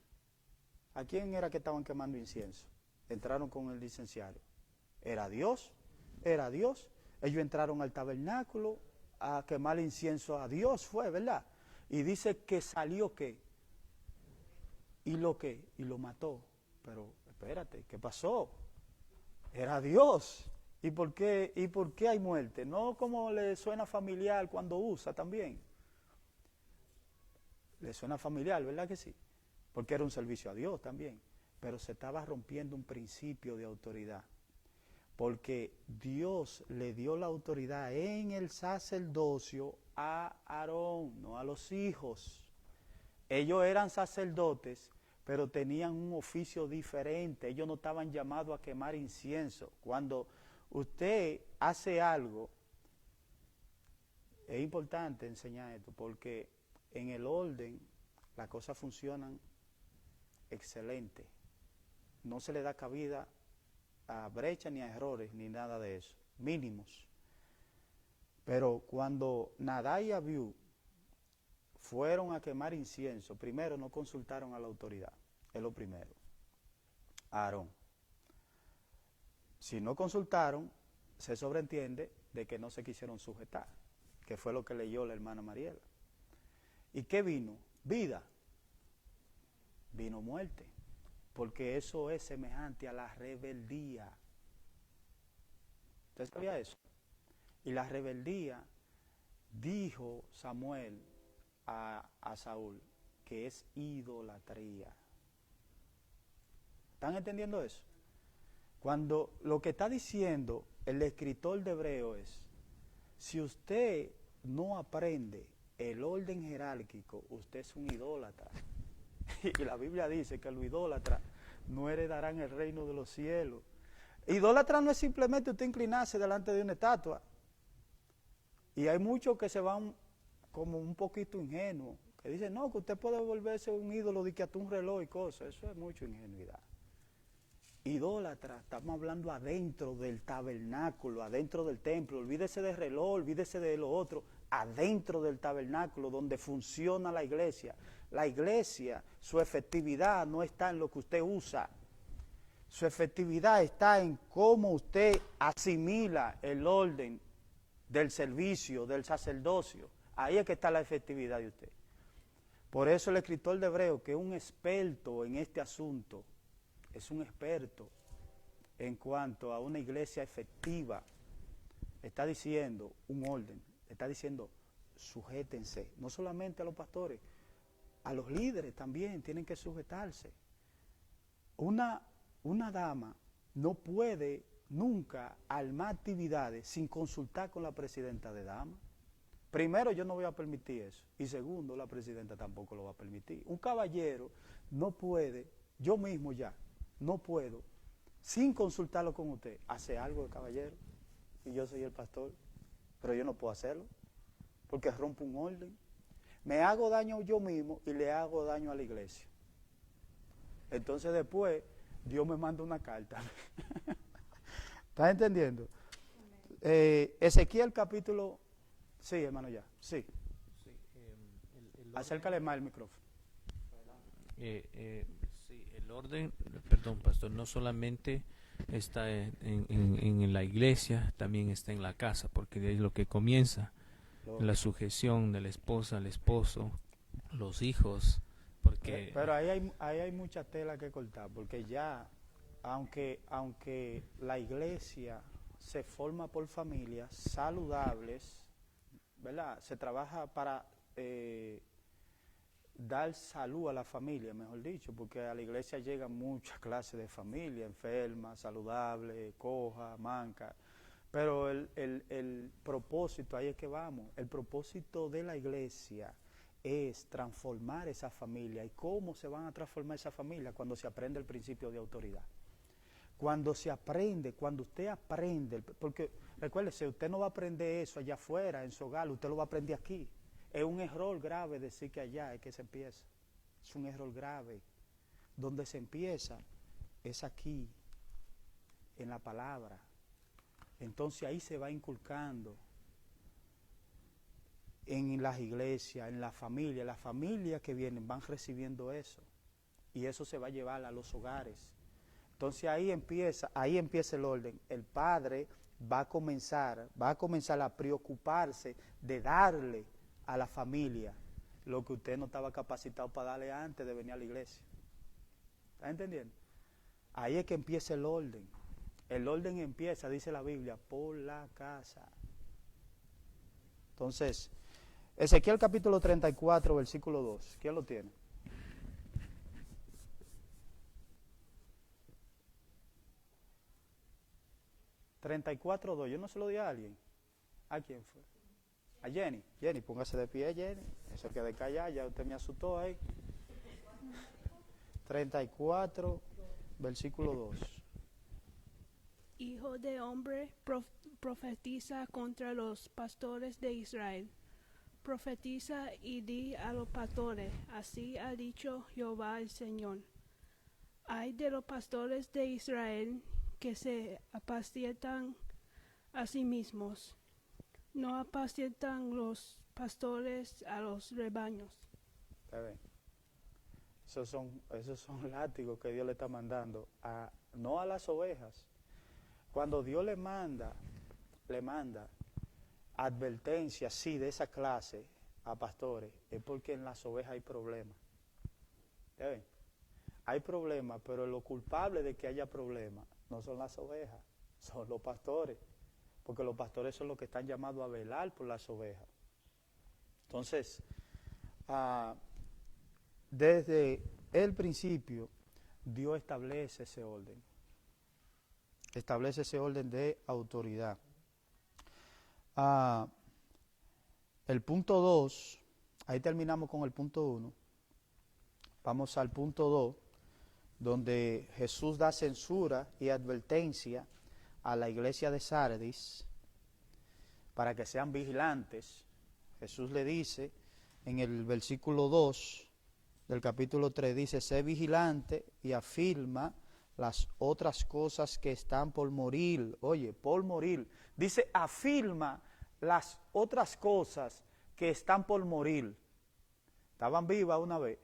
¿A quién era que estaban quemando incienso? Entraron con el licenciario. ¿Era Dios? ¿Era Dios? Ellos entraron al tabernáculo a quemar incienso a Dios, fue, ¿verdad? Y dice que salió ¿qué? ¿Y lo qué? Y lo mató. Pero espérate, ¿qué pasó? Era Dios. ¿Y por qué hay muerte? No como le suena familiar cuando usa también. Le suena familiar, ¿verdad que sí? Porque era un servicio a Dios también. Pero se estaba rompiendo un principio de autoridad. Porque Dios le dio la autoridad en el sacerdocio a Aarón, no a los hijos. Ellos eran sacerdotes, pero tenían un oficio diferente. Ellos no estaban llamados a quemar incienso. Cuando usted hace algo, es importante enseñar esto, porque en el orden las cosas funcionan excelente. No se le da cabida a brecha ni a errores ni nada de eso, mínimos. Pero cuando Nadab y Abiú fueron a quemar incienso, primero no consultaron a la autoridad, es lo primero, a Aarón. Si no consultaron, se sobreentiende de que no se quisieron sujetar, que fue lo que leyó la hermana Mariela. ¿Y qué vino? Vida. Vino muerte, porque eso es semejante a la rebeldía. ¿Usted sabía eso? Y la rebeldía, dijo Samuel a Saúl, que es idolatría. ¿Están entendiendo eso? Cuando lo que está diciendo el escritor de Hebreo es, si usted no aprende el orden jerárquico, usted es un idólatra. Y la Biblia dice que los idólatras no heredarán el reino de los cielos. Idólatra no es simplemente usted inclinarse delante de una estatua. Y hay muchos que se van como un poquito ingenuos, que dicen, no, que usted puede volverse un ídolo de que hasta un reloj y cosas. Eso es mucha ingenuidad. Idólatra, estamos hablando adentro del tabernáculo, adentro del templo. Olvídese del reloj, olvídese de lo otro. Adentro del tabernáculo, donde funciona la iglesia. La iglesia, su efectividad no está en lo que usted usa. Su efectividad está en cómo usted asimila el orden del servicio, del sacerdocio. Ahí es que está la efectividad de usted. Por eso el escritor de Hebreo, que es un experto en este asunto, es un experto en cuanto a una iglesia efectiva, está diciendo un orden, está diciendo sujétense, no solamente a los pastores, a los líderes también tienen que sujetarse. Una dama no puede nunca armar actividades sin consultar con la presidenta de damas. Primero, yo no voy a permitir eso, y segundo, la presidenta tampoco lo va a permitir. Un caballero no puede, yo mismo ya, no puedo, sin consultarlo con usted, hacer algo de caballero, y yo soy el pastor, pero yo no puedo hacerlo, porque rompo un orden. Me hago daño yo mismo y le hago daño a la iglesia. Entonces después, Dios me manda una carta. ¿Estás entendiendo? Ezequiel capítulo... Sí, hermano, ya. Sí. Acércale más el micrófono. Sí, el orden, perdón, pastor, no solamente está en la iglesia, también está en la casa, porque de ahí es lo que comienza, la sujeción de la esposa al esposo, los hijos, porque... Pero ahí hay mucha tela que cortar, porque ya, aunque la iglesia se forma por familias saludables, ¿verdad? Se trabaja para dar salud a la familia, mejor dicho, porque a la iglesia llegan muchas clases de familia, enfermas, saludables, cojas, mancas, pero el propósito, ahí es que vamos, el propósito de la iglesia es transformar esa familia. ¿Y cómo se van a transformar esa familia? Cuando se aprende el principio de autoridad. Cuando se aprende, cuando usted aprende, porque recuérdese, usted no va a aprender eso allá afuera, en su hogar, usted lo va a aprender aquí. Es un error grave decir que allá es que se empieza. Es un error grave. Donde se empieza es aquí, en la palabra. Entonces ahí se va inculcando en las iglesias, en la familia. Las familias que vienen van recibiendo eso. Y eso se va a llevar a los hogares. Entonces ahí empieza el orden. El padre va a comenzar a preocuparse de darle a la familia lo que usted no estaba capacitado para darle antes de venir a la iglesia. ¿Está entendiendo? Ahí es que empieza el orden. El orden empieza, dice la Biblia, por la casa. Entonces, Ezequiel capítulo 34, versículo 2. ¿Quién lo tiene? $34.2, yo no se lo di a alguien. ¿A quién fue? A Jenny. Jenny, póngase de pie, Jenny. Eso quede callada, ya usted me asustó ahí. 34, versículo 2. Hijo de hombre, profetiza contra los pastores de Israel. Profetiza y di a los pastores, así ha dicho Jehová el Señor. Ay de los pastores de Israel que se apacientan a sí mismos. No apacientan los pastores a los rebaños. Esos son látigos que Dios le está mandando, no a las ovejas. Cuando Dios le manda advertencias, sí, de esa clase a pastores, es porque en las ovejas hay problemas. ¿Ven? Hay problemas, pero lo culpable de que haya problemas no son las ovejas, son los pastores, porque los pastores son los que están llamados a velar por las ovejas. Entonces, desde el principio, Dios establece ese orden de autoridad. El punto 2, ahí terminamos con el punto 1, vamos al punto 2, donde Jesús da censura y advertencia a la iglesia de Sardis para que sean vigilantes. Jesús le dice en el versículo 2 del capítulo 3, dice, sé vigilante y afirma las otras cosas que están por morir. Oye, por morir. Dice, afirma las otras cosas que están por morir. Estaban vivas una vez,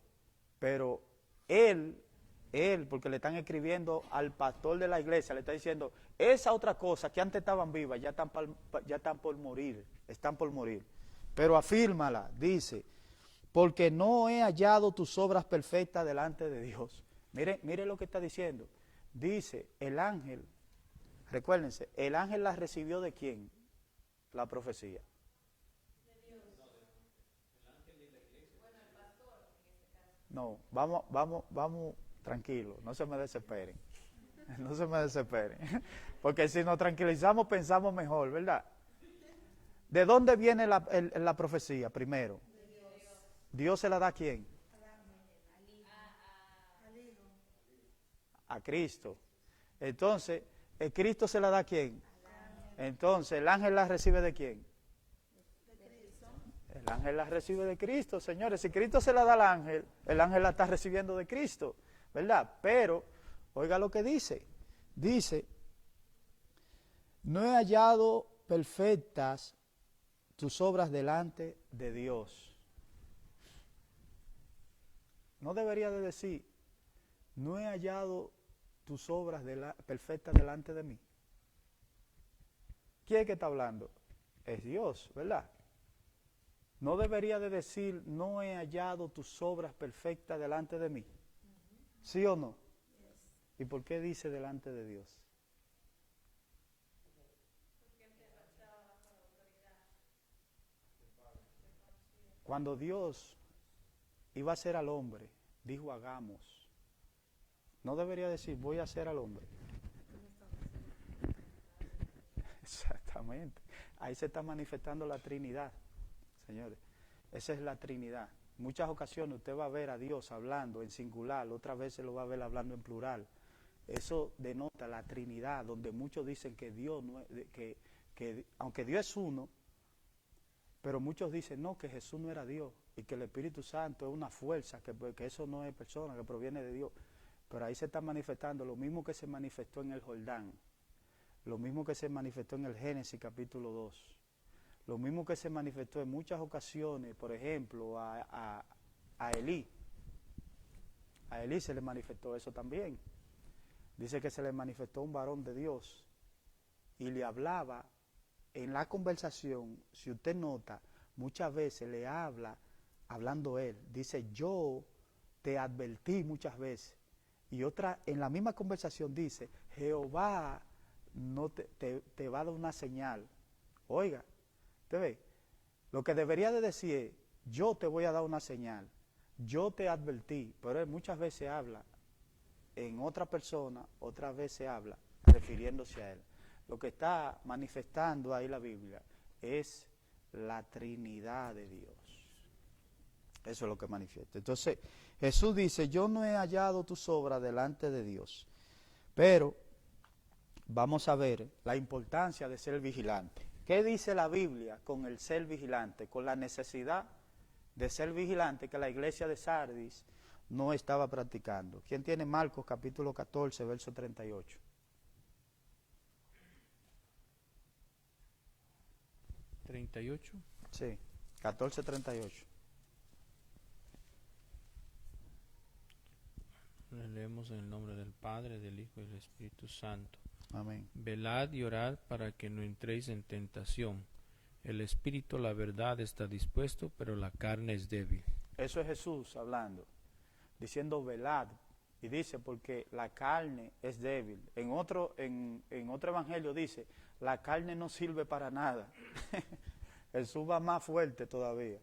pero él, porque le están escribiendo al pastor de la iglesia, le está diciendo, esa otra cosa que antes estaban vivas, ya están por morir, están por morir. Pero afírmala, dice, porque no he hallado tus obras perfectas delante de Dios. Mire lo que está diciendo. Dice, el ángel, recuérdense, el ángel la recibió ¿de quién? La profecía. De Dios. El ángel de la iglesia. Bueno, el pastor en este caso. No, vamos tranquilos, no se me desesperen. No se me desesperen. Porque si nos tranquilizamos pensamos mejor, ¿verdad? ¿De dónde viene la profecía primero? De Dios. ¿Dios se la da a quién? A Cristo. Entonces, ¿el Cristo se la da a quién? Entonces, ¿el ángel la recibe de quién? De Cristo. El ángel la recibe de Cristo, señores. Si Cristo se la da al ángel, el ángel la está recibiendo de Cristo, ¿verdad? Pero, oiga lo que dice. Dice, no he hallado perfectas tus obras delante de Dios. No debería de decir, no he hallado tus obras perfectas delante de mí. ¿Quién es que está hablando? Es Dios, ¿verdad? No debería de decir, no he hallado tus obras perfectas delante de mí. ¿Sí o no? ¿Y por qué dice delante de Dios? Cuando Dios iba a hacer al hombre, dijo hagamos. No debería decir voy a hacer al hombre. Exactamente. Ahí se está manifestando la Trinidad, señores. Esa es la Trinidad. Muchas ocasiones usted va a ver a Dios hablando en singular, otras veces lo va a ver hablando en plural. Eso denota la Trinidad, donde muchos dicen que Dios no es, que aunque Dios es uno, pero muchos dicen no, que Jesús no era Dios y que el Espíritu Santo es una fuerza, que eso no es persona, que proviene de Dios. Pero ahí se está manifestando lo mismo que se manifestó en el Jordán, lo mismo que se manifestó en el Génesis capítulo 2, lo mismo que se manifestó en muchas ocasiones, por ejemplo, a Elí. A Elí se le manifestó eso también. Dice que se le manifestó un varón de Dios y le hablaba en la conversación. Si usted nota, muchas veces le habla hablando él. Dice, yo te advertí muchas veces. Y otra, en la misma conversación dice, Jehová no te va a dar una señal. Oiga, ¿te ve? Lo que debería de decir es, yo te voy a dar una señal, yo te advertí, pero él muchas veces habla en otra persona, otras veces habla refiriéndose a él. Lo que está manifestando ahí la Biblia es la Trinidad de Dios. Eso es lo que manifiesta. Entonces, Jesús dice, yo no he hallado tus obras delante de Dios. Pero vamos a ver la importancia de ser vigilante. ¿Qué dice la Biblia con el ser vigilante? Con la necesidad de ser vigilante que la iglesia de Sardis no estaba practicando. ¿Quién tiene Marcos capítulo 14, verso 38? ¿38? Sí, 14:38. Leemos en el nombre del Padre, del Hijo y del Espíritu Santo. Amén. Velad y orad para que no entréis en tentación. El espíritu, la verdad, está dispuesto, pero la carne es débil. Eso es Jesús hablando, diciendo velad. Y dice, porque la carne es débil. En otro evangelio dice, la carne no sirve para nada. Jesús va más fuerte todavía.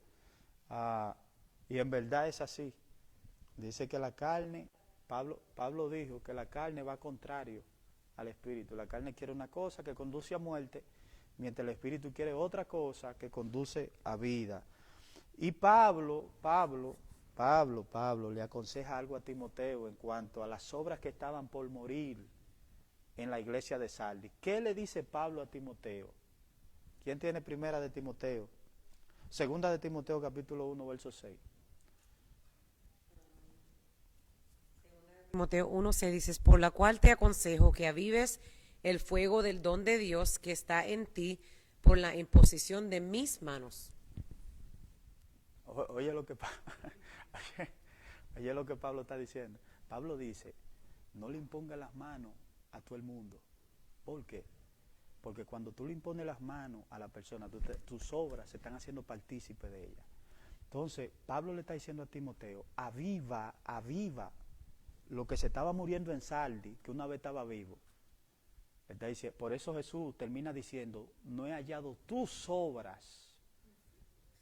Y en verdad es así. Dice que la carne, Pablo dijo que la carne va contrario al espíritu. La carne quiere una cosa que conduce a muerte, mientras el espíritu quiere otra cosa que conduce a vida. Y Pablo le aconseja algo a Timoteo en cuanto a las obras que estaban por morir en la iglesia de Sardis. ¿Qué le dice Pablo a Timoteo? ¿Quién tiene primera de Timoteo? Segunda de Timoteo capítulo 1, verso 6. Timoteo 1:6 dices, por la cual te aconsejo que avives el fuego del don de Dios que está en ti por la imposición de mis manos. Oye lo que Pablo está diciendo. Pablo dice, no le imponga las manos a todo el mundo. ¿Por qué? Porque cuando tú le impones las manos a la persona, tus obras se están haciendo partícipe de ella. Entonces, Pablo le está diciendo a Timoteo, aviva lo que se estaba muriendo en Sardis, que una vez estaba vivo. Está diciendo, por eso Jesús termina diciendo, no he hallado tus obras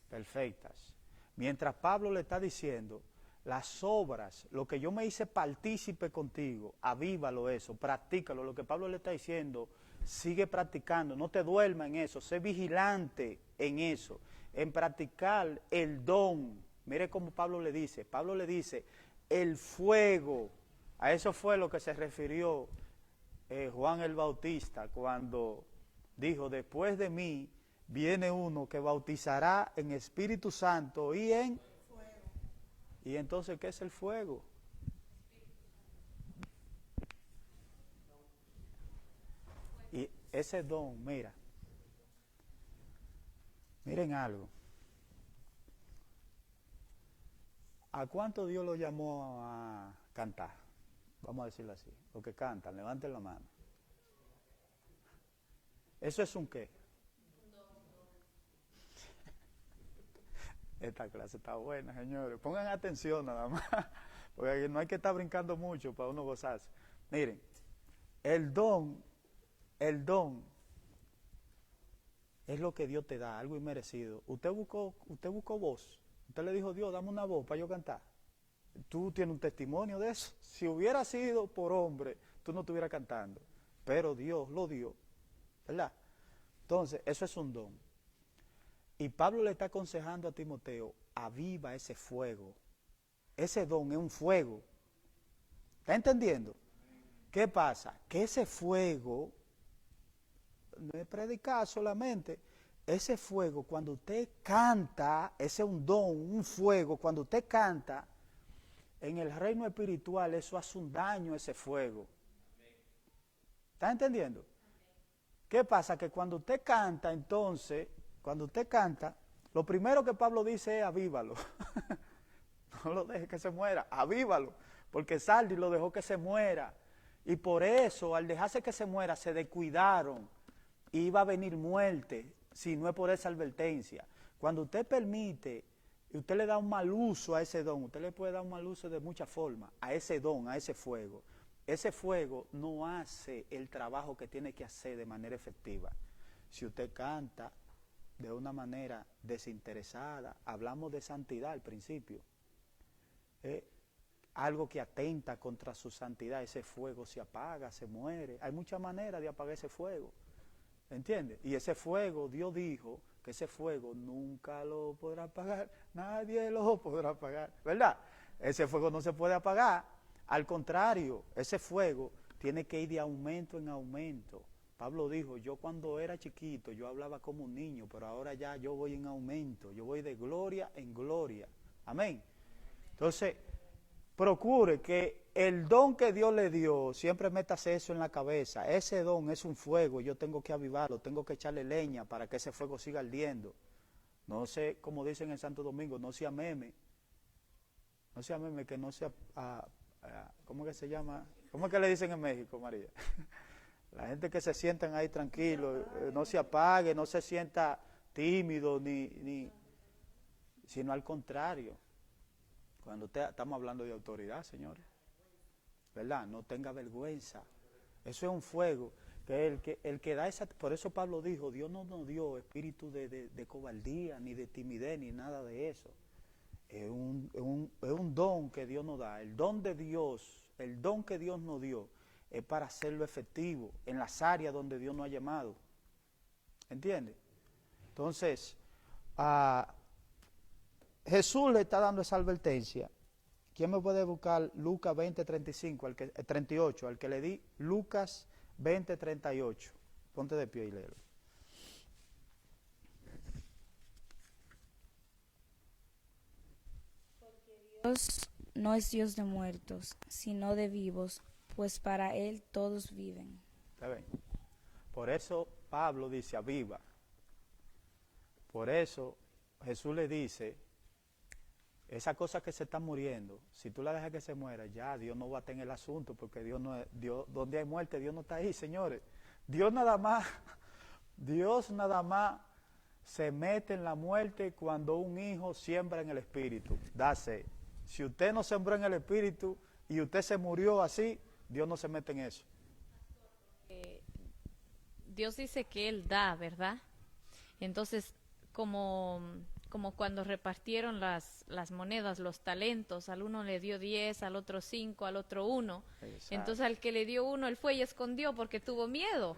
perfectas. Mientras Pablo le está diciendo, las obras, lo que yo me hice partícipe contigo, avívalo eso, practícalo. Lo que Pablo le está diciendo, sigue practicando, no te duermas en eso, sé vigilante en eso, en practicar el don. Mire cómo Pablo le dice, el fuego. A eso fue lo que se refirió Juan el Bautista cuando dijo, después de mí viene uno que bautizará en Espíritu Santo y en fuego. Y entonces, ¿qué es el fuego? Y ese don, miren algo. ¿A cuánto Dios lo llamó a cantar? Vamos a decirlo así. Los que cantan, levanten la mano. ¿Eso es un qué? Esta clase está buena, señores. Pongan atención nada más, porque no hay que estar brincando mucho para uno gozarse. Miren, el don es lo que Dios te da, algo inmerecido. Usted buscó voz. Usted le dijo, Dios, dame una voz para yo cantar. Tú tienes un testimonio de eso. Si hubiera sido por hombre, tú no estuvieras cantando. Pero Dios lo dio, ¿verdad? Entonces, eso es un don. Y Pablo le está aconsejando a Timoteo, aviva ese fuego. Ese don es un fuego. ¿Está entendiendo? ¿Qué pasa? Que ese fuego, no es predicar solamente, ese fuego cuando usted canta, ese es un don, un fuego, cuando usted canta, en el reino espiritual eso hace un daño, ese fuego. ¿Está entendiendo? ¿Qué pasa? Que cuando usted canta, entonces, lo primero que Pablo dice es avívalo. No lo deje que se muera, avívalo, porque Sardis lo dejó que se muera. Y por eso, al dejarse que se muera, se descuidaron. Y iba a venir muerte, si no es por esa advertencia. Cuando usted permite, y usted le da un mal uso a ese don, usted le puede dar un mal uso de muchas formas, a ese don, a ese fuego. Ese fuego no hace el trabajo que tiene que hacer de manera efectiva. Si usted canta de una manera desinteresada, hablamos de santidad al principio, algo que atenta contra su santidad, ese fuego se apaga, se muere. Hay muchas maneras de apagar ese fuego, ¿entiende? Y ese fuego, Dios dijo que ese fuego nunca lo podrá apagar, nadie lo podrá apagar, ¿verdad? Ese fuego no se puede apagar, al contrario, ese fuego tiene que ir de aumento en aumento. Pablo dijo, yo cuando era chiquito, yo hablaba como un niño, pero ahora ya yo voy en aumento, yo voy de gloria en gloria. Amén. Entonces, procure que el don que Dios le dio, siempre métase eso en la cabeza. Ese don es un fuego, yo tengo que avivarlo, tengo que echarle leña para que ese fuego siga ardiendo. No sé, como dicen en Santo Domingo, no sea meme. No sea meme, que no sea... ¿cómo que se llama? ¿Cómo es que le dicen en México, María? La gente que se sientan ahí tranquilos, no se apague, no se sienta tímido, sino al contrario. Cuando estamos hablando de autoridad, señores, ¿verdad? No tenga vergüenza. Eso es un fuego. Que el que da esa, por eso Pablo dijo, Dios no nos dio espíritu de cobardía, ni de timidez, ni nada de eso. Es un don que Dios nos da. El don de Dios, el don que Dios nos dio, es para hacerlo efectivo en las áreas donde Dios nos ha llamado. ¿Entiende? Entonces, Jesús le está dando esa advertencia. ¿Quién me puede buscar Lucas 20:35, 38, al que le di Lucas 20:38? Ponte de pie y léelo. Dios no es Dios de muertos, sino de vivos, pues para Él todos viven. ¿Está bien? Por eso Pablo dice aviva. Por eso Jesús le dice, esa cosa que se está muriendo, si tú la dejas que se muera, ya Dios no va a tener el asunto, porque Dios no es, Dios, donde hay muerte, Dios no está ahí, señores. Dios nada más se mete en la muerte cuando un hijo siembra en el espíritu. Dase. Si usted no sembró en el espíritu y usted se murió así, Dios no se mete en eso. Dios dice que Él da, ¿verdad? Entonces, como cuando repartieron las monedas, los talentos, al uno le dio 10, al otro 5, al otro 1. Exacto. Entonces al que le dio 1, él fue y escondió porque tuvo miedo.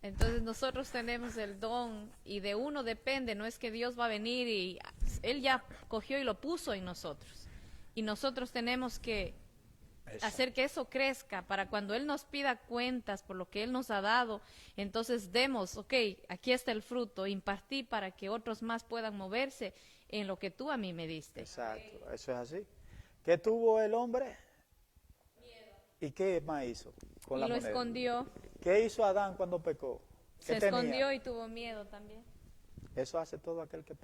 Entonces nosotros tenemos el don y de uno depende, no es que Dios va a venir y Él ya cogió y lo puso en nosotros. Y nosotros tenemos que hacer que eso crezca para cuando Él nos pida cuentas por lo que Él nos ha dado, entonces demos, ok, aquí está el fruto, impartí para que otros más puedan moverse en lo que tú a mí me diste. Exacto, eso es así. ¿Qué tuvo el hombre? Miedo. ¿Y qué más hizo con la moneda? Escondió. ¿Qué hizo Adán cuando pecó? Se escondió y tuvo miedo también. Eso hace todo aquel que...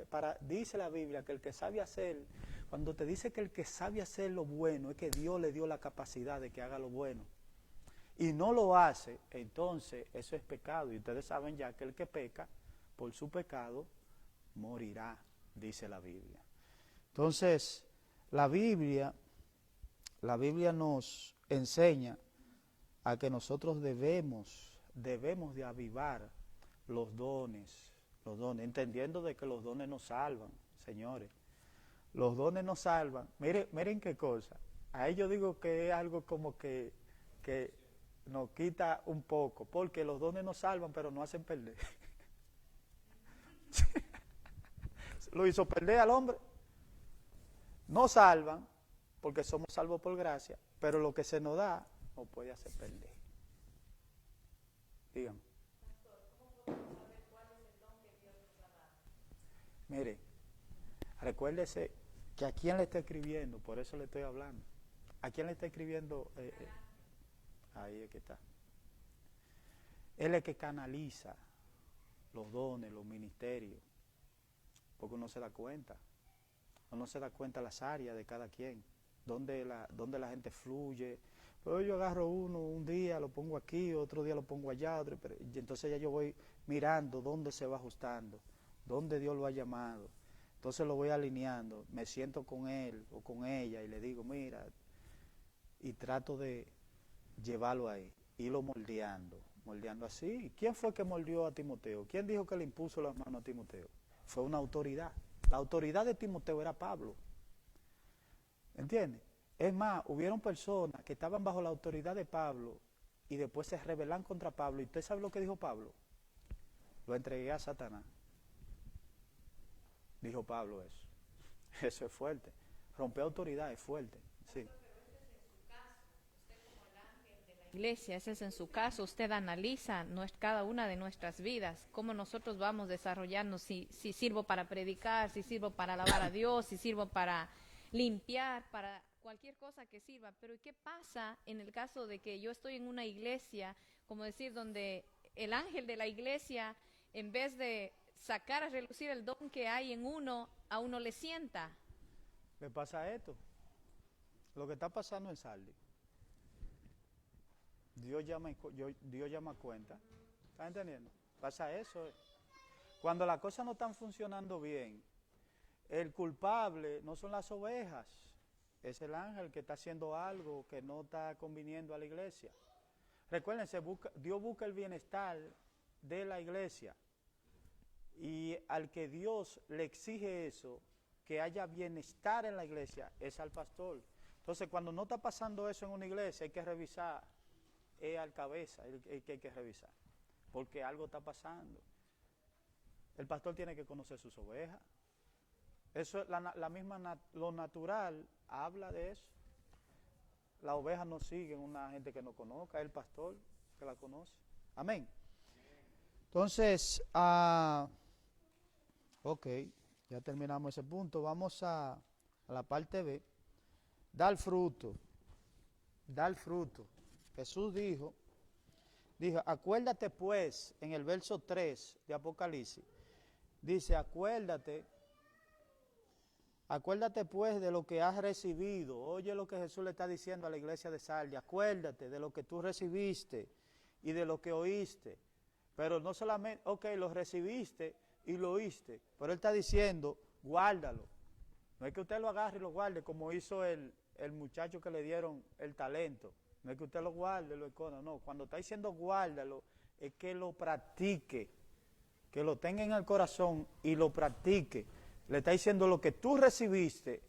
dice la Biblia que el que sabe hacer... Cuando te dice que el que sabe hacer lo bueno, es que Dios le dio la capacidad de que haga lo bueno. Y no lo hace, entonces eso es pecado. Y ustedes saben ya que el que peca, por su pecado, morirá, dice la Biblia. Entonces, la Biblia nos enseña a que nosotros debemos de avivar los dones, entendiendo de que los dones nos salvan, señores. Los dones nos salvan. Miren qué cosa. A ellos digo que es algo como que nos quita un poco, porque los dones nos salvan, pero no hacen perder. Lo hizo perder al hombre. Nos salvan, porque somos salvos por gracia, pero lo que se nos da, nos puede hacer perder. Dígame. Mire, recuérdese que a quién le está escribiendo, por eso le estoy hablando. ¿A quién le está escribiendo? Ahí es que está. Él es el que canaliza los dones, los ministerios, porque uno se da cuenta. Uno se da cuenta las áreas de cada quien, donde la gente fluye. Pero yo agarro uno un día, lo pongo aquí, otro día lo pongo allá, y entonces ya yo voy mirando dónde se va ajustando, dónde Dios lo ha llamado. Entonces lo voy alineando, me siento con él o con ella y le digo, mira, y trato de llevarlo ahí, irlo moldeando así. ¿Quién fue que moldeó a Timoteo? ¿Quién dijo que le impuso las manos a Timoteo? Fue una autoridad. La autoridad de Timoteo era Pablo. ¿Entiendes? Es más, hubieron personas que estaban bajo la autoridad de Pablo y después se rebelan contra Pablo. ¿Y usted sabe lo que dijo Pablo? Lo entregué a Satanás. Dijo Pablo eso. Eso es fuerte. Romper autoridad es fuerte. Sí. Iglesia, ese es en su caso, usted analiza cada una de nuestras vidas, cómo nosotros vamos desarrollando, si sirvo para predicar, si sirvo para alabar a Dios, si sirvo para limpiar, para cualquier cosa que sirva. Pero ¿qué pasa en el caso de que yo estoy en una iglesia, como decir, donde el ángel de la iglesia, en vez de sacar a relucir el don que hay en uno, a uno le sienta? Le pasa esto, lo que está pasando en Sardi. Dios llama a cuenta. ¿Estás entendiendo? Pasa eso. Cuando las cosas no están funcionando bien, el culpable no son las ovejas, es el ángel que está haciendo algo que no está conviniendo a la iglesia. Recuérdense, Dios busca el bienestar de la iglesia. Y al que Dios le exige eso, que haya bienestar en la iglesia, es al pastor. Entonces, cuando no está pasando eso en una iglesia, hay que revisar, es al cabeza el que hay que revisar, porque algo está pasando. El pastor tiene que conocer sus ovejas. Eso, lo natural habla de eso. Las ovejas no siguen una gente que no conozca, es el pastor que la conoce. Amén. Entonces, ok, ya terminamos ese punto. Vamos a la parte B. Dar fruto. Dar fruto. Jesús dijo, acuérdate pues, en el verso 3 de Apocalipsis, dice, acuérdate pues de lo que has recibido. Oye lo que Jesús le está diciendo a la iglesia de Sardia. Acuérdate de lo que tú recibiste y de lo que oíste. Pero no solamente, ok, lo recibiste y lo oíste, pero él está diciendo, guárdalo. No es que usted lo agarre y lo guarde como hizo el muchacho que le dieron el talento. No es que usted lo guarde, lo esconda. No, cuando está diciendo guárdalo, es que lo practique, que lo tenga en el corazón y lo practique. Le está diciendo lo que tú recibiste,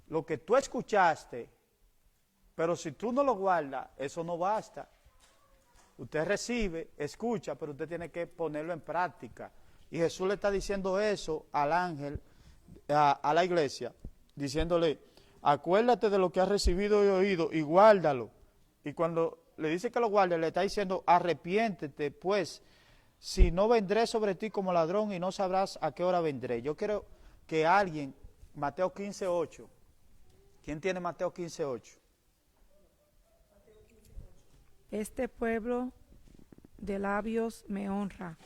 lo que tú escuchaste, pero si tú no lo guardas, eso no basta. Usted recibe, escucha, pero usted tiene que ponerlo en práctica. Y Jesús le está diciendo eso al ángel, a la iglesia, diciéndole, acuérdate de lo que has recibido y oído y guárdalo. Y cuando le dice que lo guarde, le está diciendo, arrepiéntete, pues, si no vendré sobre ti como ladrón y no sabrás a qué hora vendré. Yo quiero que alguien, Mateo 15:8, ¿quién tiene Mateo 15:8? Este pueblo de labios me honra,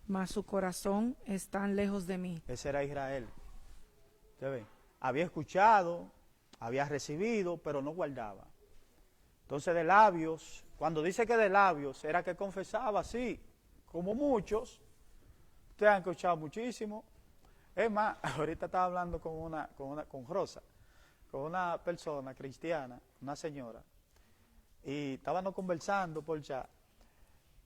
mas su corazón está lejos de mí. Ese era Israel. ¿Usted ve? Había escuchado, había recibido, pero no guardaba. Entonces de labios, cuando dice que de labios, era que confesaba, sí, como muchos. Ustedes han escuchado muchísimo. Es más, ahorita estaba hablando con Rosa, con una persona cristiana, una señora, y estábamos conversando por chat,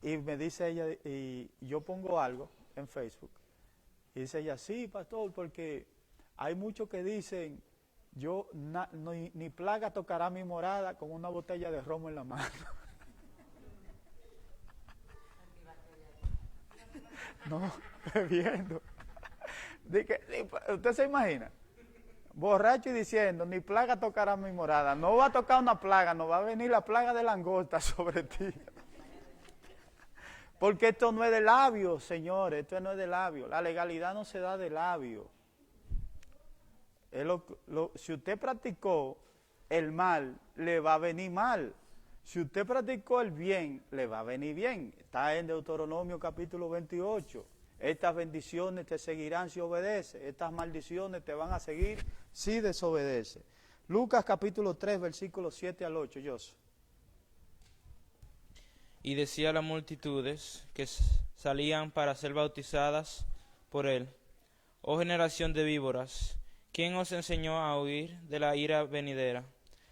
y me dice ella, y yo pongo algo en Facebook, y dice ella, sí, pastor, porque hay muchos que dicen, yo ni plaga tocará mi morada con una botella de romo en la mano. No, bebiendo. ¿Usted se imagina? Borracho y diciendo, ni plaga tocará mi morada. No va a tocar una plaga, no va a venir la plaga de langosta sobre ti. Porque esto no es de labios, señores, esto no es de labios. La legalidad no se da de labios. Si usted practicó el mal, le va a venir mal. Si usted practicó el bien, le va a venir bien. Está en Deuteronomio capítulo 28. Estas bendiciones te seguirán si obedeces. Estas maldiciones te van a seguir si desobedeces. Lucas capítulo 3, versículos 7 al 8. Y decía a las multitudes que salían para ser bautizadas por él, oh generación de víboras, ¿quién os enseñó a huir de la ira venidera?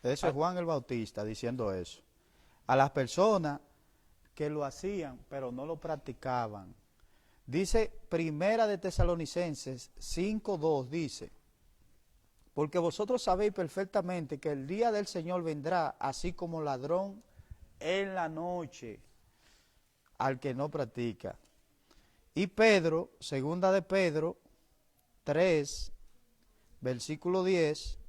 Eso es Juan el Bautista diciendo eso. A las personas que lo hacían, pero no lo practicaban. Dice Primera de Tesalonicenses 5:2, dice, porque vosotros sabéis perfectamente que el día del Señor vendrá así como ladrón en la noche al que no practica. Y Pedro, segunda de Pedro 3, versículo 10,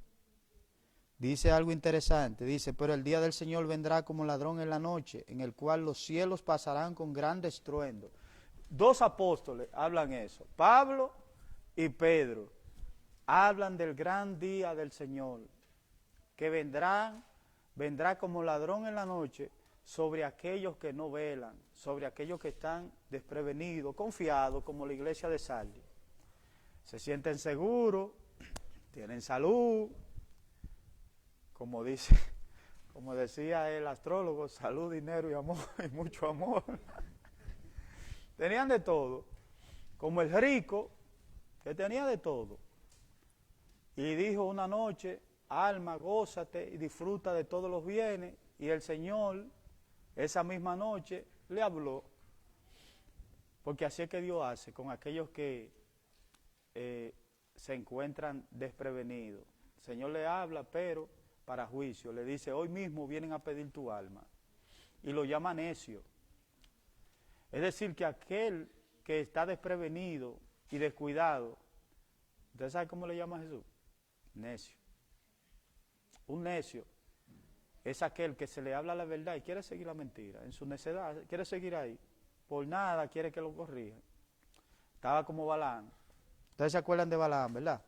dice algo interesante, dice, pero el día del Señor vendrá como ladrón en la noche, en el cual los cielos pasarán con gran estruendo. Dos apóstoles hablan eso, Pablo y Pedro, hablan del gran día del Señor, que vendrá como ladrón en la noche sobre aquellos que no velan, sobre aquellos que están desprevenidos, confiados, como la iglesia de Sardi. Se sienten seguros, tienen salud, como dice Como decía el astrólogo, salud, dinero y amor, y mucho amor. Tenían de todo, como el rico, que tenía de todo. Y dijo una noche, alma, gózate y disfruta de todos los bienes. Y el Señor, esa misma noche, le habló. Porque así es que Dios hace con aquellos que se encuentran desprevenidos. El Señor le habla, pero para juicio. Le dice, hoy mismo vienen a pedir tu alma. Y lo llama necio. Es decir, que aquel que está desprevenido y descuidado, ¿usted sabe cómo le llama a Jesús? Necio. Un necio es aquel que se le habla la verdad y quiere seguir la mentira. En su necedad, quiere seguir ahí. Por nada quiere que lo corrijan. Estaba como Balaam. Ustedes se acuerdan de Balaam, ¿verdad?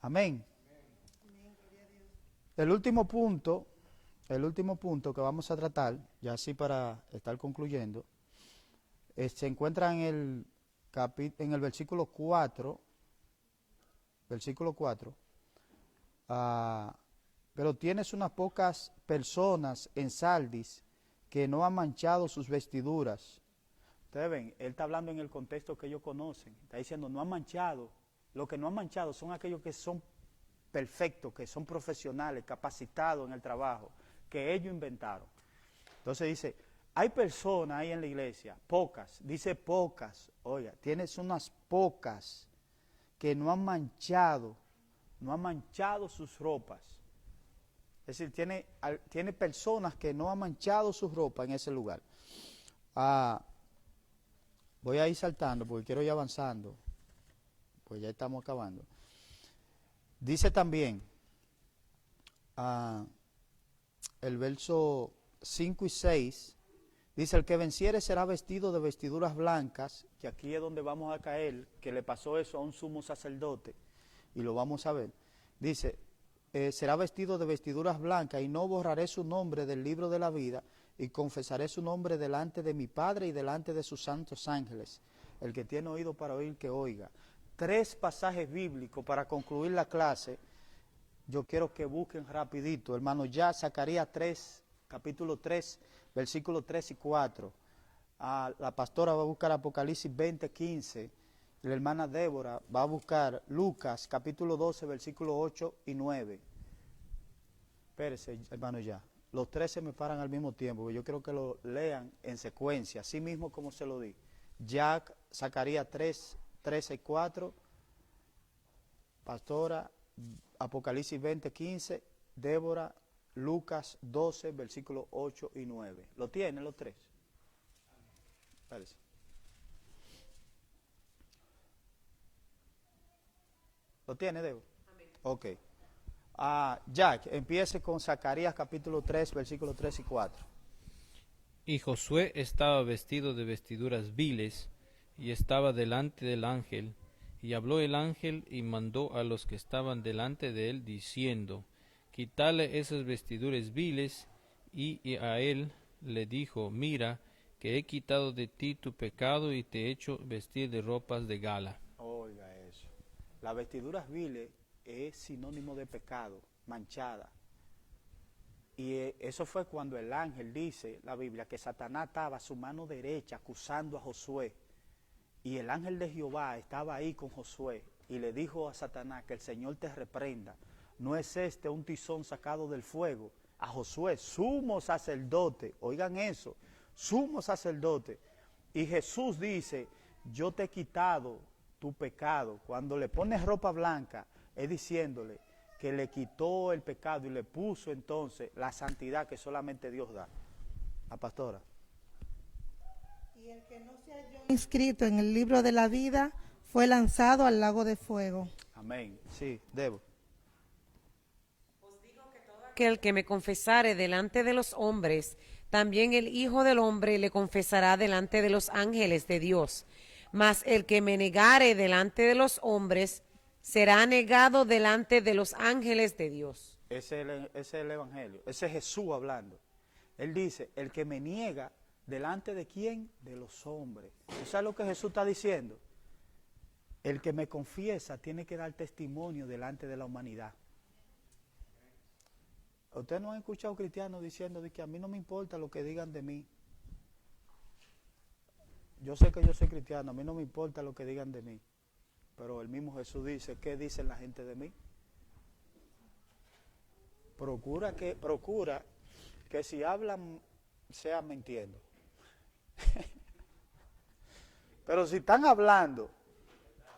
Amén. El último punto que vamos a tratar, ya así para estar concluyendo, se encuentra en el versículo 4, pero tienes unas pocas personas en Sardis que no han manchado sus vestiduras. Ustedes ven, él está hablando en el contexto que ellos conocen, está diciendo no han manchado, lo que no han manchado son aquellos que son perfectos, que son profesionales, capacitados en el trabajo, que ellos inventaron. Entonces dice, hay personas ahí en la iglesia, pocas, dice pocas, oiga, tienes unas pocas que no han manchado sus ropas. Es decir, tiene personas que no han manchado sus ropas en ese lugar. Voy a ir saltando porque quiero ir avanzando, pues ya estamos acabando. Dice también, el verso 5 y 6, dice, el que venciere será vestido de vestiduras blancas, que aquí es donde vamos a caer, que le pasó eso a un sumo sacerdote, y lo vamos a ver. Dice, será vestido de vestiduras blancas, y no borraré su nombre del libro de la vida, y confesaré su nombre delante de mi Padre y delante de sus santos ángeles. El que tiene oído para oír, que oiga. 3 pasajes bíblicos para concluir la clase. Yo quiero que busquen rapidito, hermano, ya Zacarías 3, capítulo 3, versículos 3 y 4. La pastora va a buscar Apocalipsis 20, 15. La hermana Débora va a buscar Lucas, capítulo 12, versículos 8 y 9. Espérese, hermano, ya. Los 3 se me paran al mismo tiempo, porque yo quiero que lo lean en secuencia, así mismo como se lo di. Ya Zacarías 3, 13 y 4. Pastora, Apocalipsis 20, 15. Débora, Lucas 12, versículos 8 y 9. ¿Lo tienen los 3? Espérese. ¿Lo tiene, Débora? Amén. Ok. Jack, empiece con Zacarías capítulo 3, versículos 3 y 4. Y Josué estaba vestido de vestiduras viles, y estaba delante del ángel, y habló el ángel, y mandó a los que estaban delante de él, diciendo, quítale esas vestiduras viles, y a él le dijo, mira, que he quitado de ti tu pecado, y te he hecho vestir de ropas de gala. Oiga eso. Las vestiduras viles es sinónimo de pecado, manchada. Y eso fue cuando el ángel, dice la Biblia, que Satanás estaba a su mano derecha acusando a Josué. Y el ángel de Jehová estaba ahí con Josué y le dijo a Satanás, que el Señor te reprenda. ¿No es este un tizón sacado del fuego? A Josué, sumo sacerdote, oigan eso, sumo sacerdote. Y Jesús dice, yo te he quitado tu pecado. Cuando le pones ropa blanca, es diciéndole que le quitó el pecado y le puso entonces la santidad que solamente Dios da. La pastora. Y el que no se halló inscrito en el libro de la vida fue lanzado al lago de fuego. Amén. Sí, Debo. Os digo que todo aquel que me confesare delante de los hombres, también el Hijo del Hombre le confesará delante de los ángeles de Dios. Mas el que me negare delante de los hombres, será negado delante de los ángeles de Dios. Ese es el Evangelio, ese es Jesús hablando. Él dice, el que me niega, ¿delante de quién? De los hombres. ¿Sabes lo que Jesús está diciendo? El que me confiesa tiene que dar testimonio delante de la humanidad. Ustedes no han escuchado cristianos diciendo de que a mí no me importa lo que digan de mí. Yo sé que yo soy cristiano, a mí no me importa lo que digan de mí. Pero el mismo Jesús dice, ¿qué dicen la gente de mí? Procura que si hablan, sean mintiendo. Pero si están hablando,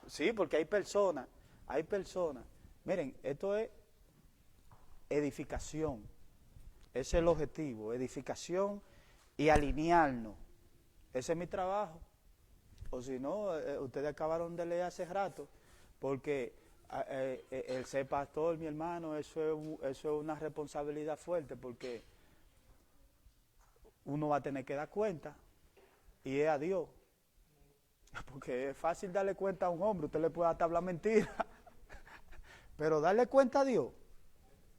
sí, porque hay personas, miren, esto es edificación, ese es el objetivo, edificación y alinearnos. Ese es mi trabajo. O si no, ustedes acabaron de leer hace rato, porque el ser pastor, mi hermano, eso es una responsabilidad fuerte, porque uno va a tener que dar cuenta, y es a Dios. Porque es fácil darle cuenta a un hombre, usted le puede hasta hablar mentira, pero darle cuenta a Dios,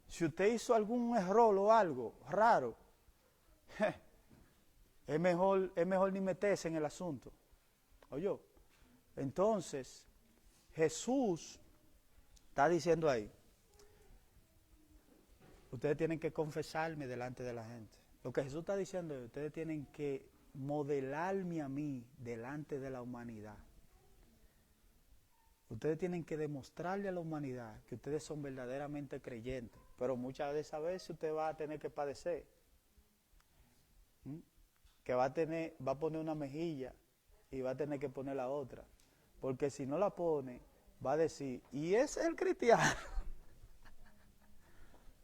si usted hizo algún error o algo raro, es mejor ni meterse en el asunto. ¿Oyó? Entonces, Jesús está diciendo ahí, ustedes tienen que confesarme delante de la gente. Lo que Jesús está diciendo es, ustedes tienen que modelarme a mí delante de la humanidad. Ustedes tienen que demostrarle a la humanidad que ustedes son verdaderamente creyentes, pero muchas de esas veces usted va a tener que padecer. Que va a poner una mejilla y va a tener que poner la otra, porque si no la pone, va a decir, y ese es el cristiano.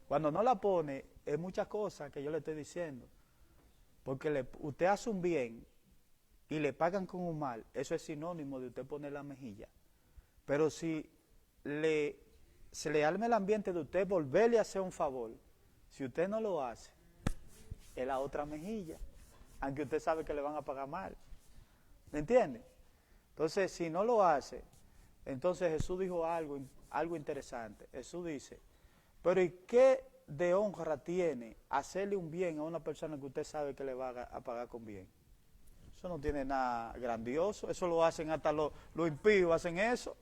Cuando no la pone, es muchas cosas que yo le estoy diciendo, porque usted hace un bien y le pagan con un mal, eso es sinónimo de usted poner la mejilla. Pero si se le arma el ambiente de usted volverle a hacer un favor, si usted no lo hace, es la otra mejilla, aunque usted sabe que le van a pagar mal. ¿Me entiende? Entonces, si no lo hace, entonces Jesús dijo algo interesante. Jesús dice, pero ¿y qué de honra tiene hacerle un bien a una persona que usted sabe que le va a pagar con bien? Eso no tiene nada grandioso, eso lo hacen hasta los impíos, hacen eso.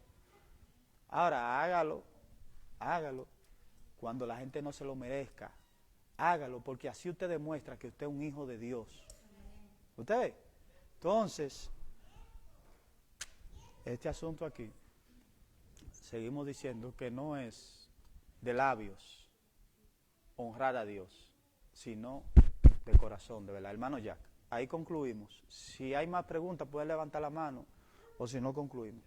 Ahora, hágalo cuando la gente no se lo merezca. Hágalo, porque así usted demuestra que usted es un hijo de Dios. ¿Usted ve? Entonces, este asunto aquí, seguimos diciendo que no es de labios honrar a Dios, sino de corazón, de verdad. Hermano Jack, ahí concluimos. Si hay más preguntas, puede levantar la mano, o si no, concluimos.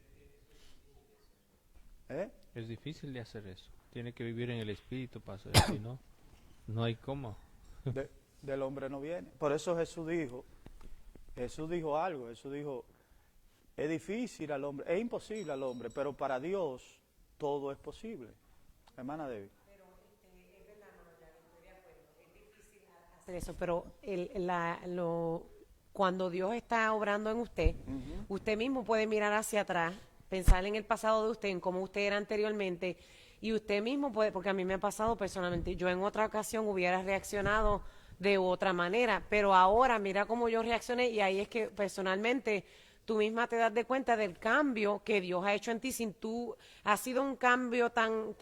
Es difícil de hacer eso. Tiene que vivir en el espíritu para hacer eso, si no, no hay cómo. Del hombre no viene. Por eso Jesús dijo algo, Jesús dijo, es difícil al hombre, es imposible al hombre, pero para Dios todo es posible. Hermana Debbie. Pero es verdad, hermano, ya estoy de acuerdo, es difícil hacer eso, pero cuando Dios está obrando en usted, usted mismo puede mirar hacia atrás, pensar en el pasado de usted, en cómo usted era anteriormente, y usted mismo puede, porque a mí me ha pasado personalmente, yo en otra ocasión hubiera reaccionado de otra manera, pero ahora mira cómo yo reaccioné, y ahí es que personalmente tú misma te das de cuenta del cambio que Dios ha hecho en ti, sin tú, ha sido un cambio tan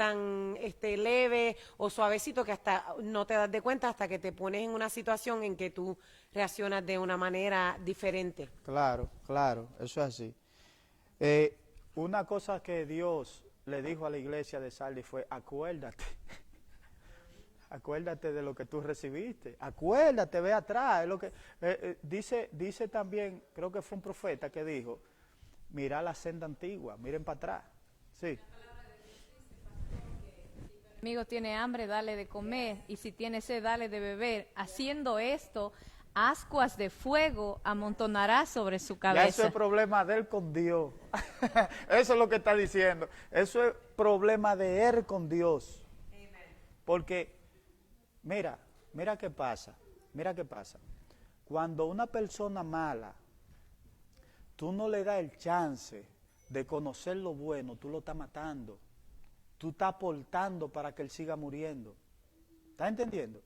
leve o suavecito que hasta no te das de cuenta hasta que te pones en una situación en que tú reaccionas de una manera diferente. Claro, eso es así. Una cosa que Dios le dijo a la iglesia de Sardis fue, acuérdate de lo que tú recibiste, acuérdate, ve atrás. Es lo que dice también, creo que fue un profeta que dijo, mira la senda antigua, miren para atrás. Sí. Si tu amigo tiene hambre, dale de comer, y si tiene sed, dale de beber. Haciendo esto, ascuas de fuego amontonará sobre su cabeza. Ya eso es problema de él con Dios. Eso es lo que está diciendo. Eso es problema de él con Dios. Porque Mira qué pasa. Cuando una persona mala, tú no le das el chance de conocer lo bueno, tú lo estás matando. Tú estás aportando para que él siga muriendo. ¿Estás entendiendo?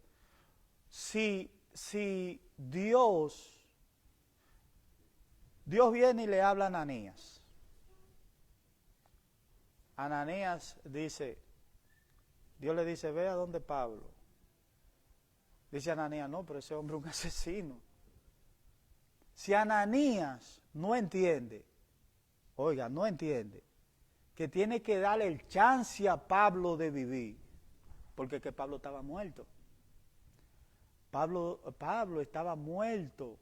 Si Dios viene y le habla a Ananías. Ananías dice, Dios le dice, ve a donde Pablo Dice Ananías, no, pero ese hombre es un asesino. Si Ananías no entiende, oiga, no entiende, que tiene que darle el chance a Pablo de vivir, porque es que Pablo estaba muerto. Pablo estaba muerto.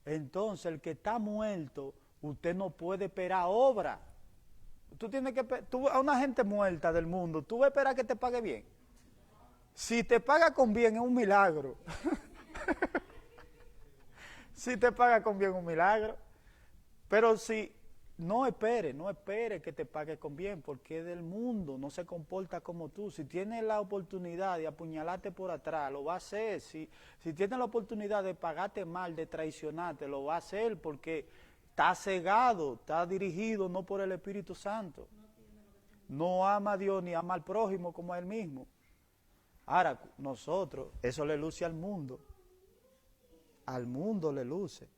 Entonces, el que está muerto, usted no puede esperar obra. A una gente muerta del mundo, tú vas a esperar que te pague bien. Si te paga con bien, es un milagro. Si te paga con bien, es un milagro. Pero si no espere que te pague con bien, porque es del mundo, no se comporta como tú. Si tienes la oportunidad de apuñalarte por atrás, lo va a hacer. Si tienes la oportunidad de pagarte mal, de traicionarte, lo va a hacer, porque está cegado, está dirigido no por el Espíritu Santo. No ama a Dios ni ama al prójimo como a él mismo. Ahora, nosotros, eso le luce al mundo le luce,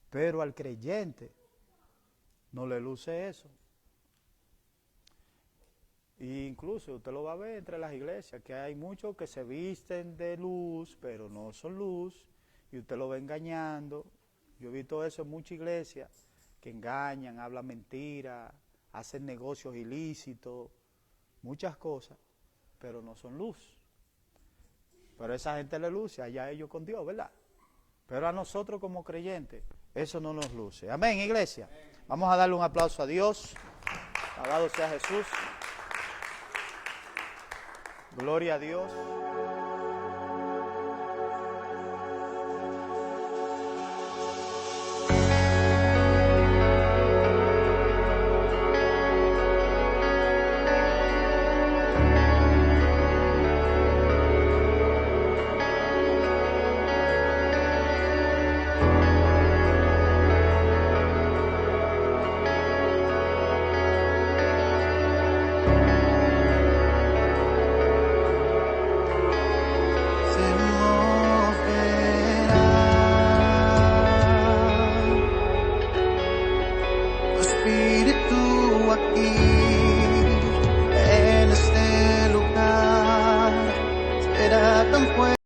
pero al creyente no le luce eso. E incluso usted lo va a ver entre las iglesias, que hay muchos que se visten de luz, pero no son luz, y usted lo va engañando. Yo he visto eso en muchas iglesias, que engañan, hablan mentiras, hacen negocios ilícitos, muchas cosas, pero no son luz. Pero a esa gente le luce, allá ellos con Dios, ¿verdad? Pero a nosotros como creyentes, eso no nos luce. Amén, iglesia. Vamos a darle un aplauso a Dios. Alabado sea Jesús. Gloria a Dios. Espíritu aquí.